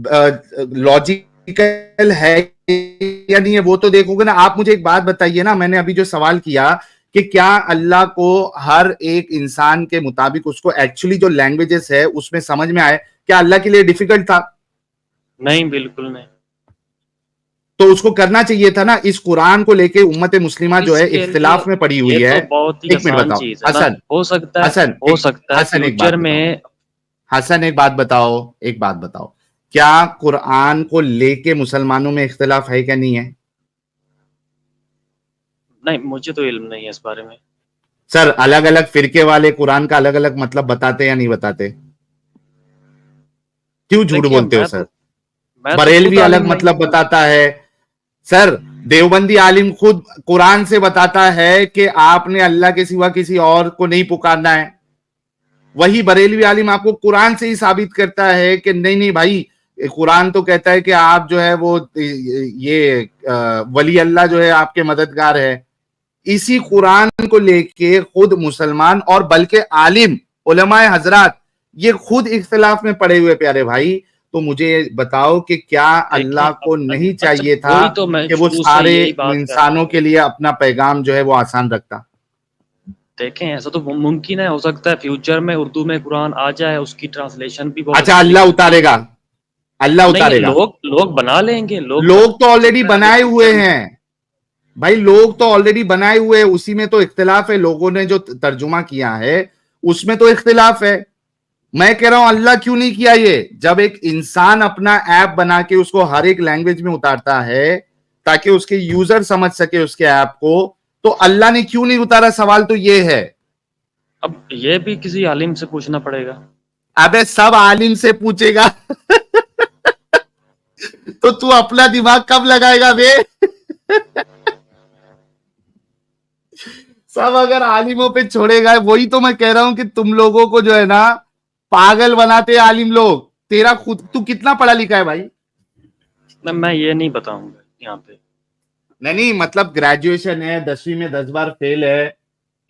लॉजिकल है या नहीं है वो तो देखोगे ना। आप मुझे एक बात बताइए ना, मैंने अभी जो सवाल किया कि क्या अल्लाह को हर एक इंसान के मुताबिक उसको एक्चुअली जो लैंग्वेजेस है उसमें समझ में आए, क्या अल्लाह के लिए डिफिकल्ट था? नहीं, बिल्कुल नहीं। तो उसको करना चाहिए था ना। इस कुरान को लेके उम्मत मुस्लिमा जो है इसके लिए इख्तिलाफ में पड़ी ये हुई है। तो बहुत ही एक मिनट आसान बताओ चीज है ना। हसन, हो सकता है, हसन हो एक सकता है हसन एक बात फ्यूचर बताओ, में। हसन एक बात बताओ, क्या कुरान को लेके मुसलमानों में इख्तिलाफ है क्या नहीं है? नहीं, मुझे तो इल्म नहीं है इस बारे में। सर अलग अलग फिरके वाले कुरान का अलग अलग मतलब बताते या नहीं बताते? क्यों झूठ देखिए, बोलते हो सर? मैं तो बरेलवी खुद अलग आलिम नहीं मतलब हूँ। बताता है। सर देवबंदी आलिम खुद कुरान से बताता है कि आपने अल्लाह के सिवा किसी और को नहीं पुकारना है। वही बरेलवी आलिम आपको कुरान से ही साबित करता है कि नहीं नहीं भाई, कुरान तो कहता है कि आप जो है वो ये वली अल्लाह जो है आपके मददगार है। इसी कुरान को लेके खुद मुसलमान और बल्कि आलिम उलमाए हजरात ये खुद इख्तिलाफ में पड़े हुए प्यारे भाई। तो मुझे बताओ कि क्या देखें, अल्लाह को नहीं अच्छा, चाहिए था वही तो मैं कि वो शुरू से सारे यही बात कर रहा इंसानों हूँ। के लिए अपना पैगाम जो है वो आसान रखता? देखें, ऐसा तो मुमकिन है, हो सकता है फ्यूचर में उर्दू में कुरान आ जाए, उसकी ट्रांसलेशन भी बहुत अच्छा अच्छी अल्लाह लिखी होती है। उतारेगा, अल्लाह नहीं, उतारेगा। लोग लोग बना लेंगे, लोग लोग तो हो ऑलरेडी सकता है आगे बनाए हुए फ्यूचर में। हैं भाई, लोग तो ऑलरेडी बनाए हुए हैं, उसी में तो इख्तिलाफ है। लोगों ने जो तर्जुमा किया है उसमें तो इख्तिलाफ है। मैं कह रहा हूं अल्लाह क्यों नहीं किया ये? जब एक इंसान अपना ऐप बना के उसको हर एक लैंग्वेज में उतारता है ताकि उसके यूजर समझ सके उसके ऐप को, तो अल्लाह ने क्यों नहीं उतारा? सवाल तो ये है। अब ये भी किसी आलिम से पूछना पड़ेगा। अबे सब आलिम से पूछेगा तो तू अपना दिमाग कब लगाएगा बे? सब अगर आलिमों पे छोड़ेगा, वही तो मैं कह रहा हूं कि तुम लोगों को जो है ना पागल बनाते हैं आलिम लोग। तेरा खुद, तू कितना पढ़ा लिखा है भाई? मैं ये नहीं बताऊंगा यहाँ पे। नहीं नहीं, मतलब ग्रेजुएशन है, 10वीं में 10 बार फेल है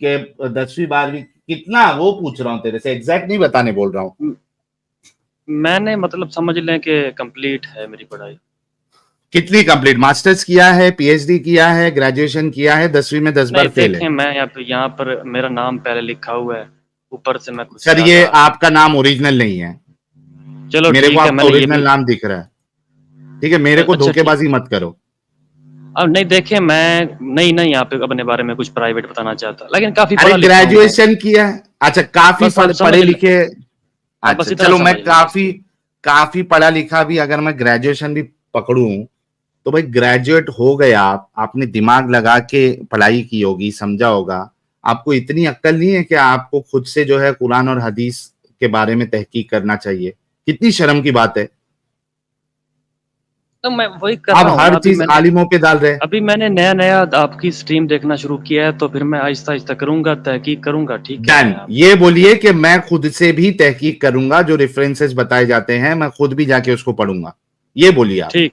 कि 10वीं 12वीं, कितना वो पूछ रहा हूं तेरे से, एग्जैक्ट नहीं बताने बोल रहा हूं। मैंने मतलब समझ लें कि कंप्लीट है मेरी पढ़ाई। कितनी कंप्लीट? मास्टर्स किया है, पीएचडी किया है, ग्रेजुएशन किया है, 10वीं में 10 नहीं, बार फेल है? देखें, मैं यहाँ पर मेरा नाम पहले लिखा हुआ है, ऊपर से मैं कुछ सर ये ज्यादा। आपका नाम ओरिजिनल नहीं है, चलो मेरे को ठीक है, आपका मैंने ये ओरिजिनल भी नाम दिख रहा है। ठीक है, मेरे को अच्छा, ठीक। धोखेबाजी मत करो। अब नहीं देखिए, मैं नहीं यहाँ पे अपने बारे में कुछ प्राइवेट बताना चाहता, लेकिन काफी अरे पढ़ा लिखा हूँ मैं। ग्रेजुएशन किया है, अच्छा काफी बस आप समझ पढ़े ले। लिखे। हाँ, बस अच्छा इतना चलो, मैं समझ लीजिए। काफी काफी पढ़ा लिखा भी अगर मैं ग्रेजुएशन भी पकड़ूं, तो भाई ग्रेजुएट हो गए आप, आपने दिमाग लगा के पढ़ाई की होगी, समझा होगा, आपको इतनी अक्ल नहीं है कि आपको खुद से जो है कुरान और हदीस के बारे में तहकीक करना चाहिए? कितनी शर्म की बात है। तो मैं वही कर आप रहा हूँ हर ना, चीज आलिमों पे डाल रहे हैं। अभी मैंने नया आपकी स्ट्रीम देखना शुरू किया है, तो फिर मैं आहिस्ता आहिस्ता करूंगा, तहकीक करूंगा। ठीक कह रहे डन, हैं आप। ये बोलिए कि मैं खुद से भी तहकीक करूंगा, जो रेफरेंसेस बताए जाते हैं मैं खुद भी जाके उसको पढ़ूंगा, ये बोलिए आप। ठीक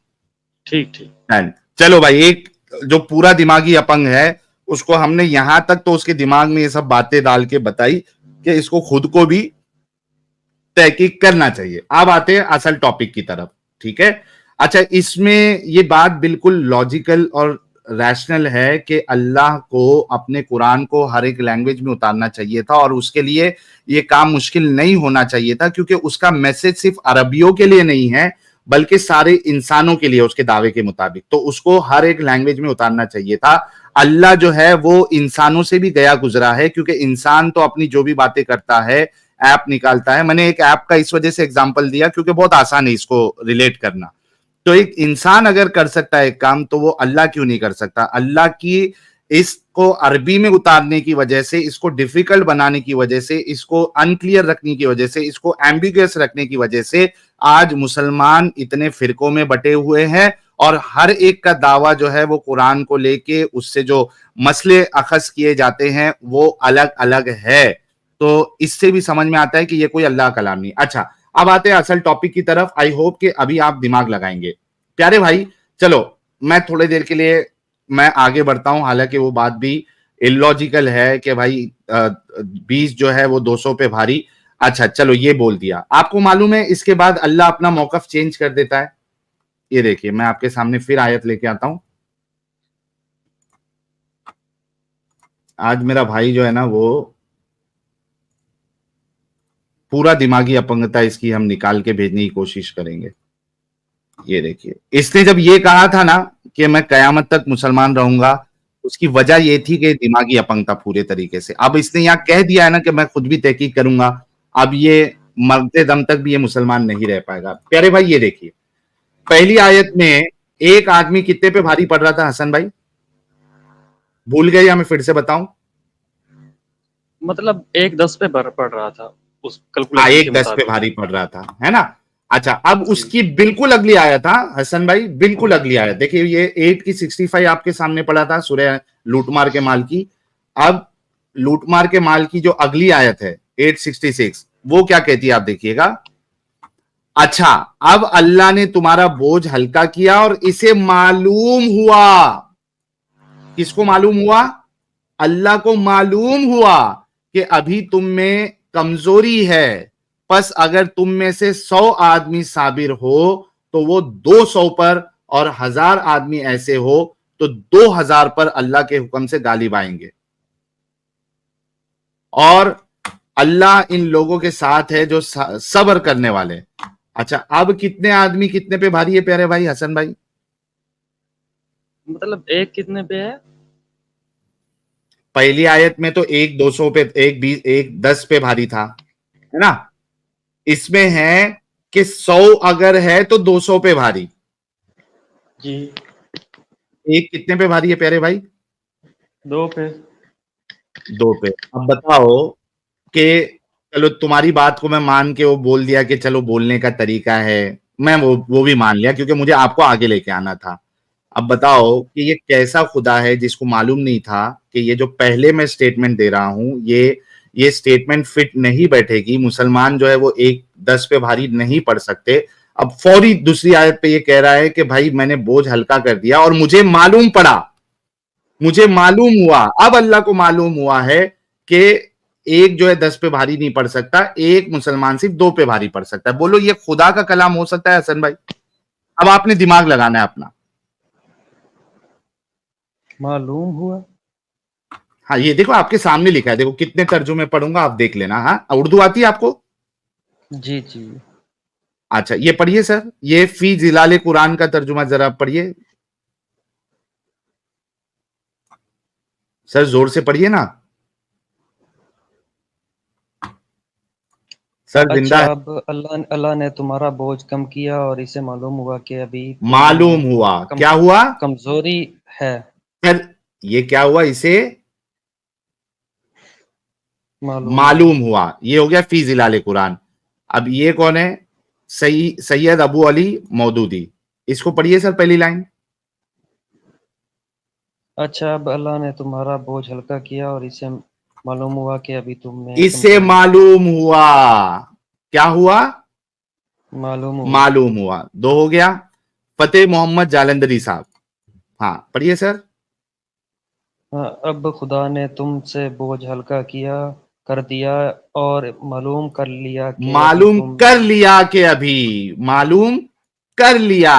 ठीक ठीक। डन। चलो भाई, एक जो पूरा दिमागी अपंग है उसको हमने यहां तक तो उसके दिमाग में ये सब बातें डाल के बताई कि इसको खुद को भी तहकीक करना चाहिए। अब आते हैं असल टॉपिक की तरफ, ठीक है। अच्छा, इसमें ये बात बिल्कुल लॉजिकल और रैशनल है कि अल्लाह को अपने कुरान को हर एक लैंग्वेज में उतारना चाहिए था, और उसके लिए ये काम मुश्किल नहीं होना चाहिए था, क्योंकि उसका मैसेज सिर्फ अरबियों के लिए नहीं है बल्कि सारे इंसानों के लिए, उसके दावे के मुताबिक तो उसको हर एक लैंग्वेज में उतारना चाहिए था। अल्लाह जो है वो इंसानों से भी गया गुजरा है, क्योंकि इंसान तो अपनी जो भी बातें करता है, ऐप निकालता है। मैंने एक ऐप का इस वजह से एग्जांपल दिया क्योंकि बहुत आसान है इसको रिलेट करना। तो एक इंसान अगर कर सकता है एक काम, तो वो अल्लाह क्यों नहीं कर सकता? अल्लाह की इसको अरबी में उतारने की वजह से, इसको डिफिकल्ट बनाने की वजह से, इसको अनक्लियर रखने की वजह से, इसको एम्बिगुअस रखने की वजह से आज मुसलमान इतने फिरकों में बटे हुए हैं, और हर एक का दावा जो है वो कुरान को लेके उससे जो मसले अखज किए जाते हैं वो अलग अलग है। तो इससे भी समझ में आता है कि ये कोई अल्लाह कलाम नहीं। अच्छा, अब आते हैं असल टॉपिक की तरफ। आई होप कि अभी आप दिमाग लगाएंगे प्यारे भाई। चलो, मैं थोड़ी देर के लिए मैं आगे बढ़ता हूं, हालांकि वो बात भी इलॉजिकल है कि भाई 20 जो है वो 200 पे भारी। अच्छा चलो, ये बोल दिया। आपको मालूम है इसके बाद अल्लाह अपना मौकफ चेंज कर देता है। ये देखिए, मैं आपके सामने फिर आयत लेके आता हूं। आज मेरा भाई जो है ना, वो पूरा दिमागी अपंगता इसकी हम निकाल के भेजने की कोशिश करेंगे। ये देखिए, इसने जब ये कहा था ना कि मैं कयामत तक मुसलमान रहूंगा, उसकी वजह ये थी कि दिमागी अपंगता पूरे तरीके से। अब इसने यहां कह दिया है ना कि मैं खुद भी तहकीक करूंगा, अब ये मरते दम तक भी ये मुसलमान नहीं रह पाएगा। प्यारे भाई ये देखिए, पहली आयत में एक आदमी कितने पे भारी पड़ रहा था हसन भाई? भूल गए या मैं फिर से बताऊं? मतलब 1-10 पे पड़ रहा था उस हाँ, कैलकुलेशन के 1-10 पे मुताबिक। भारी पड़ रहा था, है ना। अच्छा, अब जी। उसकी बिल्कुल अगली आयत था हसन भाई, बिल्कुल अगली आयत देखिए, ये 8 की 65 आपके सामने पड़ा था, सूरह लूटमार के माल की। अब लूटमार के माल की जो अगली आयत है 866, वो क्या कहती है आप देखिएगा। अच्छा, अब अल्लाह ने तुम्हारा बोझ हल्का किया और इसे मालूम हुआ। किसको मालूम हुआ? अल्लाह को मालूम हुआ कि अभी तुम में कमजोरी है, बस अगर तुम में से 100 आदमी साबिर हो तो वो 200 पर, और 1000 आदमी ऐसे हो तो 2000 पर अल्लाह के हुक्म से गालिब आएंगे। और अल्लाह इन लोगों के साथ है जो सब्र करने वाले। अच्छा, अब कितने आदमी कितने पे भारी है प्यारे भाई हसन भाई? मतलब एक कितने पे है? पहली आयत में तो एक 200 पे, एक 20, एक 10 पे भारी था, है ना। इसमें है कि 100 अगर है तो 200 पे भारी। जी। एक कितने पे भारी है प्यारे भाई? 2 पे। 2 पे। अब बताओ कि चलो, तुम्हारी बात को मैं मान के वो बोल दिया कि चलो बोलने का तरीका है, मैं वो भी मान लिया क्योंकि मुझे आपको आगे लेके आना था। अब बताओ कि ये कैसा खुदा है जिसको मालूम नहीं था कि ये जो पहले मैं स्टेटमेंट दे रहा हूं, ये स्टेटमेंट फिट नहीं बैठेगी, मुसलमान जो है वो 1-10 पे भारी नहीं पड़ सकते। अब फौरी दूसरी आयत पे ये कह रहा है कि भाई मैंने बोझ हल्का कर दिया और मुझे मालूम पड़ा, मुझे मालूम हुआ। अब अल्लाह को मालूम हुआ है कि एक जो है 10 पे भारी नहीं पड़ सकता, एक मुसलमान सिर्फ 2 पे भारी पड़ सकता है। बोलो ये खुदा का कलाम हो सकता है हसन भाई? अब आपने दिमाग लगाना है अपना। मालूम हुआ। हाँ, ये देखो आपके सामने लिखा है, देखो कितने तर्जुमे पढ़ूंगा, आप देख लेना। हाँ, उर्दू आती है आपको? जी जी। अच्छा, ये पढ़िए सर, ये फी जिलाले कुरान का तर्जुमा जरा पढ़िए सर, जोर से पढ़िए ना सर, जिंदा अच्छा, है। अब अल्लाह अल्लाह ने तुम्हारा बोझ कम किया और इसे मालूम हुआ कि अभी तुम मालूम में हुआ, कम क्या हुआ कमजोरी है। सर? ये क्या हुआ, इसे मालूम हुआ। मालूम हुआ, ये हो गया फी जिलाले कुरान। अब ये कौन है? सैयद अबू अली मौदूदी। इसको पढ़िए सर, पहली लाइन। अच्छा, अब अल्लाह ने तुम्हारा बोझ हल्का किया और इसे मालूम हुआ कि अभी तुम में इसे कमजोरी मालूम हुआ, क्या हुआ? मालूम हुआ। मालूम हुआ, दो हो गया। फतेह मोहम्मद जालंधरी साहब, हाँ पढ़िए सर। हाँ, अब खुदा ने तुमसे बोझ हल्का किया कर दिया और मालूम कर लिया कि अभी मालूम तुम कर में लिया कि अभी, मालूम कर लिया।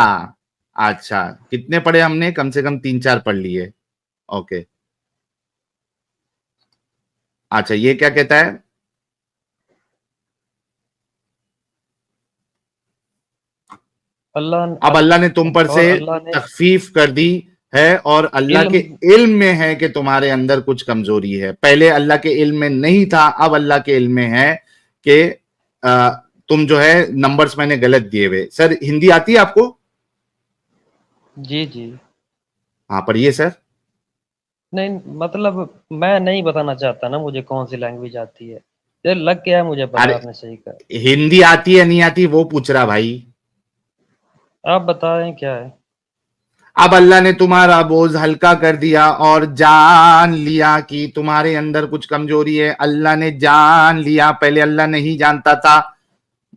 अच्छा, कितने पढ़े हमने? कम से कम 3-4 पढ़ लिए। ओके, अच्छा ये क्या कहता है? अब अल्लाह ने तुम पर से और अल्लाह ने तखफीफ कर दी है और अल्लाह के इल्म इल्म में है कि तुम्हारे अंदर कुछ कमजोरी है। पहले अल्लाह के इल्म में नहीं था, अब अल्लाह के इल्म में है कि तुम जो है नंबर्स मैंने गलत दिए हुए। सर हिंदी आती है आपको? जी जी। हाँ पढ़िए सर। नहीं, मतलब मैं नहीं बताना चाहता ना मुझे कौन सी लैंग्वेज आती है। ये लग गया है मुझे पता, अरे आपने सही कहा। हिंदी आती है नहीं आती वो पूछ रहा भाई। आप बताएं क्या है। अब अल्लाह ने तुम्हारा बोझ हल्का कर दिया और जान लिया कि तुम्हारे अंदर कुछ कमजोरी है। अल्लाह ने जान लिया, पहले अल्लाह नहीं जानता था।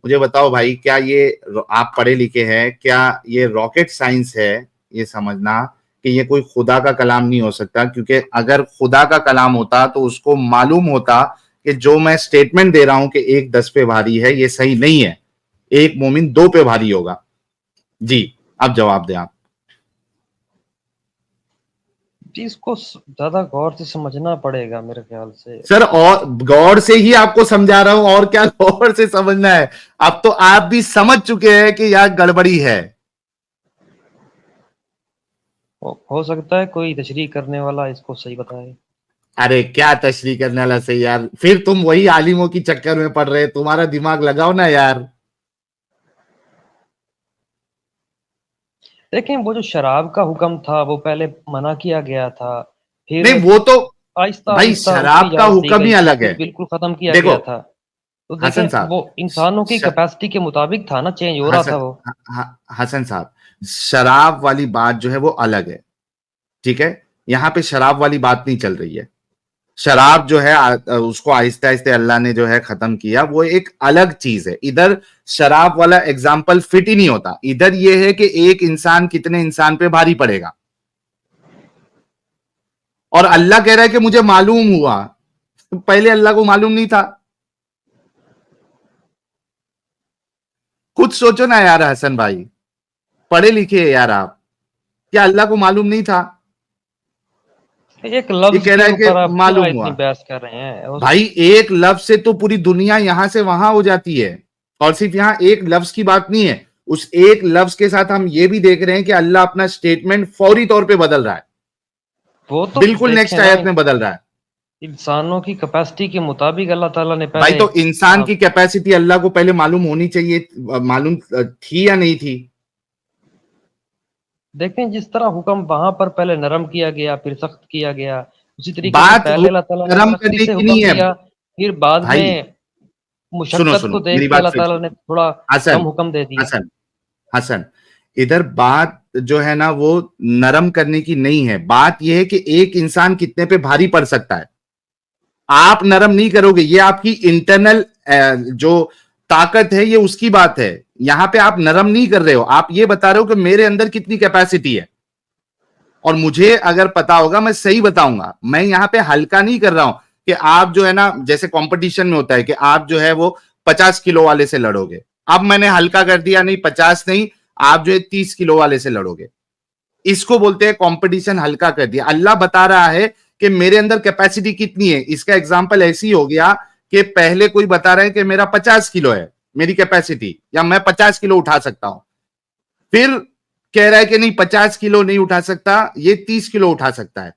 मुझे बताओ भाई, क्या ये आप पढ़े लिखे हैं, क्या ये रॉकेट साइंस है ये समझना कि ये कोई खुदा का कलाम नहीं हो सकता? क्योंकि अगर खुदा का कलाम होता तो उसको मालूम होता कि जो मैं स्टेटमेंट दे रहा हूं कि 1 10 पे भारी है, ये सही नहीं है। एक मोमिन 2 पे भारी होगा। जी, अब जवाब दें आप। जी, इसको ज्यादा गौर से समझना पड़ेगा मेरे ख्याल से। सर और गौर से ही आपको समझा रहा हूं, और क्या गौर से समझना है? अब तो आप भी समझ चुके हैं कि यार गड़बड़ी है। हो सकता है कोई तशरीह करने वाला इसको सही बताए। अरे क्या तशरीह करने वाला सही यार, फिर तुम वही आलिमों की चक्कर में पड़ रहे। तुम्हारा दिमाग लगाओ ना यार। लेकिन वो जो शराब का हुक्म था वो पहले मना किया गया था, फिर नहीं वो तो आहिस्ता भाई आहिस्ता उसकी शराब का इजाजत दी हुक्म ही गई थी, अलग फिर है। बिल्कुल खत्म किया देखो गया था। तो देखें, हसन साहब, वो इंसानों की श- कैपेसिटी के मुताबिक था ना, चेंज हो रहा था हसन वो। हसन साहब, शराब वाली बात जो है वो अलग है, ठीक है? यहां पे शराब वाली बात नहीं चल रही है। शराब जो है उसको आहिस्ते आहिस्ते अल्लाह ने जो है खत्म किया, वो एक अलग चीज है। इधर शराब वाला एग्जाम्पल फिट ही नहीं होता। इधर ये है कि एक इंसान कितने इंसान पे भारी पड़ेगा, और अल्लाह कह रहा है कि मुझे मालूम हुआ। पहले अल्लाह को मालूम नहीं था? कुछ सोचो ना यार हसन भाई, पढ़े लिखे हैं यार आप। क्या अल्लाह को मालूम नहीं था? एक ये लफ्ज कह रहा के है ऊपर कि आप क्या मालूम इतनी हुआ। बहस कर रहे हैं भाई एक लफ्ज से तो पूरी दुनिया यहां से वहां हो जाती है, और सिर्फ यहां एक लफ्ज की बात नहीं है। उस एक लफ्ज के साथ हम ये भी देख रहे हैं कि अल्लाह अपना स्टेटमेंट फौरी तौर पे बदल रहा है, वो तो बिल्कुल देखें नेक्स्ट ना, आयत में बदल रहा है। इंसानों की कैपेसिटी के मुताबिक अल्लाह ताला ने भाई पहले तो इंसान की कैपेसिटी अल्लाह को पहले मालूम होनी चाहिए, मालूम थी या नहीं थी? देखें, जिस तरह हुक्म वहां पर पहले नरम किया गया फिर सख्त किया गया, उसी तरीके से बात पहले अल्लाह ताला ने नरम सख्ती करने से की हुक्म नहीं है दिया, फिर बाद भाई। में सुनो मुशक्कत को सुनो देख मेरी के बात अल्लाह फिर ताला सुनो। ने थोड़ा हसन, कम हुक्म दे दिया। हसन, हसन, इधर बात जो है ना वो नरम करने की नहीं है। बात यह है कि एक इंसान कितने पे भारी पड़ सकता है। आप नरम नहीं करोगे, ये आपकी इंटरनल जो ताकत है, ये उसकी बात है। यहां पे आप नरम नहीं कर रहे हो, आप ये बता रहे हो कि मेरे अंदर कितनी कैपेसिटी है, और मुझे अगर पता होगा मैं सही बताऊंगा। मैं यहां पे हल्का नहीं कर रहा हूं कि आप जो है ना, जैसे कंपटीशन में होता है कि आप जो है वो 50 किलो वाले से लड़ोगे। अब मैंने हल्का कर दिया, नहीं 50 नहीं, आप जो है 30 किलो वाले से लड़ोगे। इसको बोलते हैं कंपटीशन हल्का कर दिया। अल्लाह बता रहा है कि मेरे अंदर कैपेसिटी कितनी है। इसका एग्जांपल ऐसी हो गया कि पहले कोई बता रहा है कि मेरा 50 किलो है, मेरी कैपेसिटी, या मैं 50 किलो उठा सकता हूं। फिर कह रहा है कि नहीं 50 किलो नहीं उठा सकता, ये 30 किलो उठा सकता है।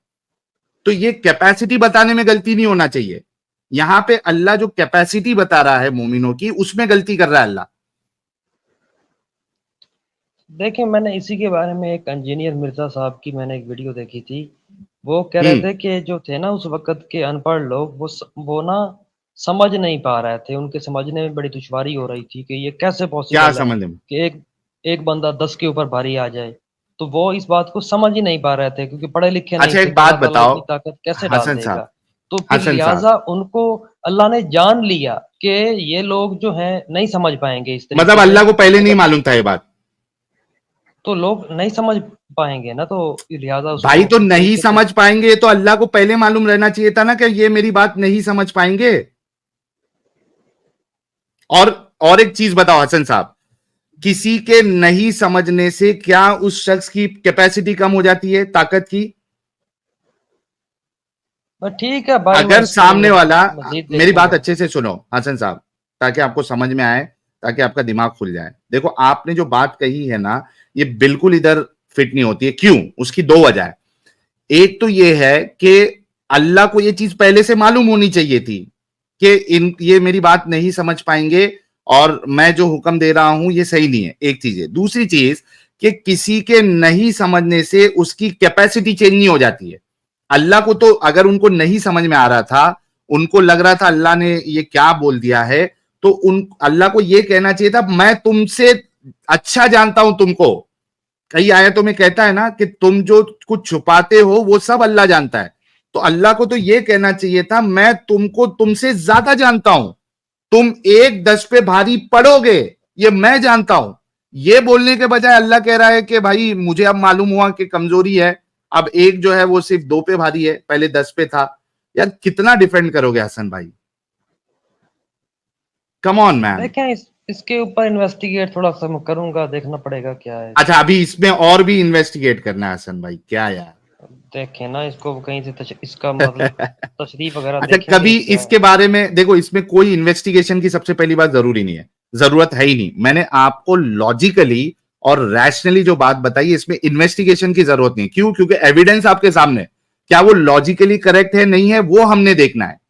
तो ये कैपेसिटी बताने में गलती नहीं होना चाहिए। यहां पे अल्लाह जो कैपेसिटी बता रहा है मोमिनों की, उसमें गलती कर रहा है अल्लाह। देखिए, मैंने इसी के बारे में एक इंजीनियर मिर्जा साहब की मैंने एक वीडियो देखी थी। वो कह रहे थे कि जो थे ना उस वक़्त के अनपढ़ लोग, वो ना समझ नहीं पा रहे थे। उनके समझने में बड़ी दुश्वारी हो रही थी कि ये कैसे क्या पॉसिबल है समझ में? कि एक बंदा 10 के ऊपर भारी आ जाए। तो वो इस बात को समझ ही नहीं पा रहे थे क्योंकि पढ़े लिखे नहीं अच्छा थे एक कि बात अल्लाह ताला बताओ इतनी ताकत कैसे डाल हसन देगा। साहब, तो फिर हसन साहब, लिहाज़ा उनको अल्लाह ने जान लिया कि ये लोग जो हैं नहीं समझ पाएँगे इस मतलब तरीके से। अल्लाह को पहले नहीं अगर मालूम था ये बात? तो लोग नहीं समझ पाएँगे ना, तो लिहाज़ा भाई उसको तो इस नहीं तरीके से। समझ पाएंगे तो अल्लाह को पहले मालूम रहना चाहिए था ना कि ये मेरी बात नहीं समझ पाएंगे। और एक चीज बताओ हसन साहब, किसी के नहीं समझने से क्या उस शख्स की कैपेसिटी कम हो जाती है, ताकत की? ठीक है भाई, मैं अगर इस पर सामने वाला, मज़ीद मेरी बात देखूँगा। अच्छे से सुनो हसन साहब, ताकि आपको समझ में आए, ताकि आपका दिमाग खुल जाए। देखो आपने जो बात कही है ना, ये बिल्कुल इधर फिट नहीं होती है। क्यों? उसकी दो वजह है। एक तो ये है कि अल्लाह को ये चीज पहले से मालूम होनी चाहिए थी कि ये मेरी बात नहीं समझ पाएंगे और मैं जो हुक्म दे रहा हूं ये सही नहीं है। एक चीज है। दूसरी चीज कि किसी के नहीं समझने से उसकी कैपेसिटी चेंज नहीं हो जाती है। अल्लाह को तो अगर उनको नहीं समझ में आ रहा था, उनको लग रहा था अल्लाह ने ये क्या बोल दिया है, तो उन अल्लाह को ये कहना चाहिए था मैं तुमसे अच्छा जानता हूं तुमको। कई आयतों में कहता है ना कि तुम जो कुछ छुपाते हो वो सब अल्लाह जानता है। तो अल्लाह को तो ये कहना चाहिए था मैं तुमको तुमसे ज्यादा जानता हूं, तुम 1-10 पे भारी पड़ोगे ये मैं जानता हूं। ये बोलने के बजाय अल्लाह कह रहा है कि भाई मुझे अब मालूम हुआ कि कमजोरी है, अब एक जो है वो सिर्फ 2 पे भारी है, पहले 10 पे था। यार कितना डिफेंड करोगे हसन भाई? Come on man. देखें, इसके ऊपर इन्वेस्टिगेट थोड़ा सा मैं करूँगा, देखना पड़ेगा क्या है। अच्छा अभी इसमें और भी इन्वेस्टिगेट करना है हसन भाई, क्या यार? देखें ना इसको कहीं से इसका मतलब तशरीह वगैरह अच्छा देखेंगे कभी क्या है। इसके बारे में देखो, इसमें कोई इन्वेस्टिगेशन की सबसे पहली बात जरूरी नहीं है, जरूरत है ही नहीं। मैंने आपको लॉजिकली और रैशनली जो बात बताई, इसमें इन्वेस्टिगेशन की जरूरत नहीं। क्यों? क्योंकि एविडेंस आपके सामने, क्या वो लॉजिकली करेक्ट है नहीं है वो हमने देखना है।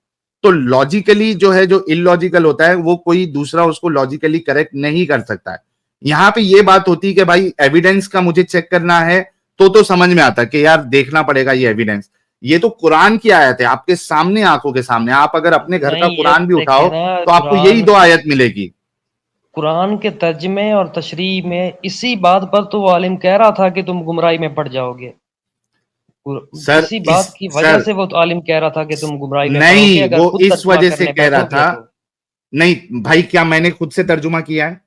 तो लॉजिकली जो है, जो इलॉजिकल होता है वो कोई दूसरा उसको लॉजिकली करेक्ट नहीं कर सकता है। यहां पे ये बात होती है कि भाई एविडेंस का मुझे चेक करना है, तो समझ में आता है कि यार देखना पड़ेगा ये एविडेंस। ये तो कुरान की आयत है आपके सामने, आंखों के सामने। आप अगर अपने घर का नहीं, ये कुरान भी देखें उठाओ ना, तो आपको यही दो आयत मिलेगी। कुरान के तर्जमे और तशरीह में इसी बात पर तो वो आलिम कह रहा था कि तुम गुमराही में पड़ जाओगे। सर इसी इस बात की वजह सर से वो तो आलिम कह रहा था कि तुम गुमराही में पड़ोगे नहीं, अगर वो खुद इस तर्जुमा वजह से करने कह रहा बैठोगे था। तो। नहीं भाई, क्या मैंने खुद से तर्जुमा किया है?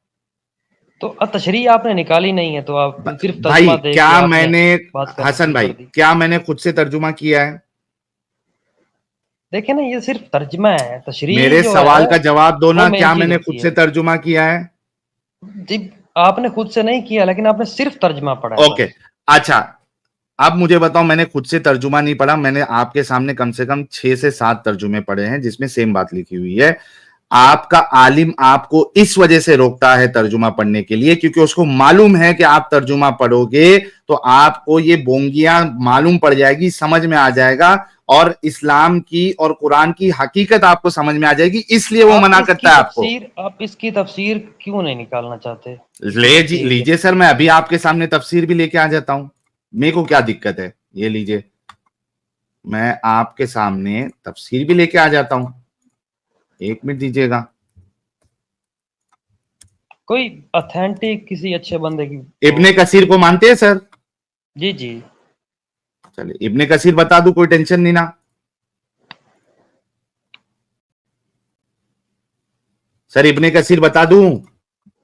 तो तशरीह आपने निकाली नहीं है, तो आप सिर्फ भाई तर्जुमा दे क्या के आपने मैंने, बात करना हसन शुरू भाई कर दी। क्या मैंने खुद से तर्जुमा किया है? देखिए ना, ये सिर्फ तर्जमा है, तशरीह मेरे जो सवाल है का जवाब दो वो ना, मेन क्या चीज मैंने होती खुद है। से तर्जुमा किया है? जी, आपने खुद से नहीं किया, लेकिन आपने सिर्फ तर्जमा पढ़ा है ओके बस। अच्छा, अब मुझे बताओ, मैंने खुद से तर्जुमा नहीं पढ़ा, मैंने आपके सामने कम से कम 6 से 7 तर्जुमे पढ़े हैं जिसमें सेम बात लिखी हुई है। आपका आलिम आपको इस वजह से रोकता है तर्जुमा पढ़ने के लिए क्योंकि उसको मालूम है कि आप तर्जुमा पढ़ोगे तो आपको ये बोंगियां मालूम पड़ जाएगी, समझ में आ जाएगा और इस्लाम की और कुरान की हकीकत आपको समझ में आ जाएगी, इसलिए वो मना करता है आपको। आप इसकी तफसीर क्यों नहीं निकालना चाहते? लीजिए सर, मैं अभी आपके सामने तफसीर भी लेके आ जाता हूं, मेरे को क्या दिक्कत है? ये लीजिए, मैं आपके सामने तफसीर भी लेके आ जाता हूं, 1 मिनट दीजिएगा। कोई ऑथेंटिक किसी अच्छे बंदे की इब्ने कसीर को मानते हैं सर? जी जी। चलिए इब्ने कसीर बता दूं, कोई टेंशन नहीं ना सर? इब्ने कसीर बता दूं?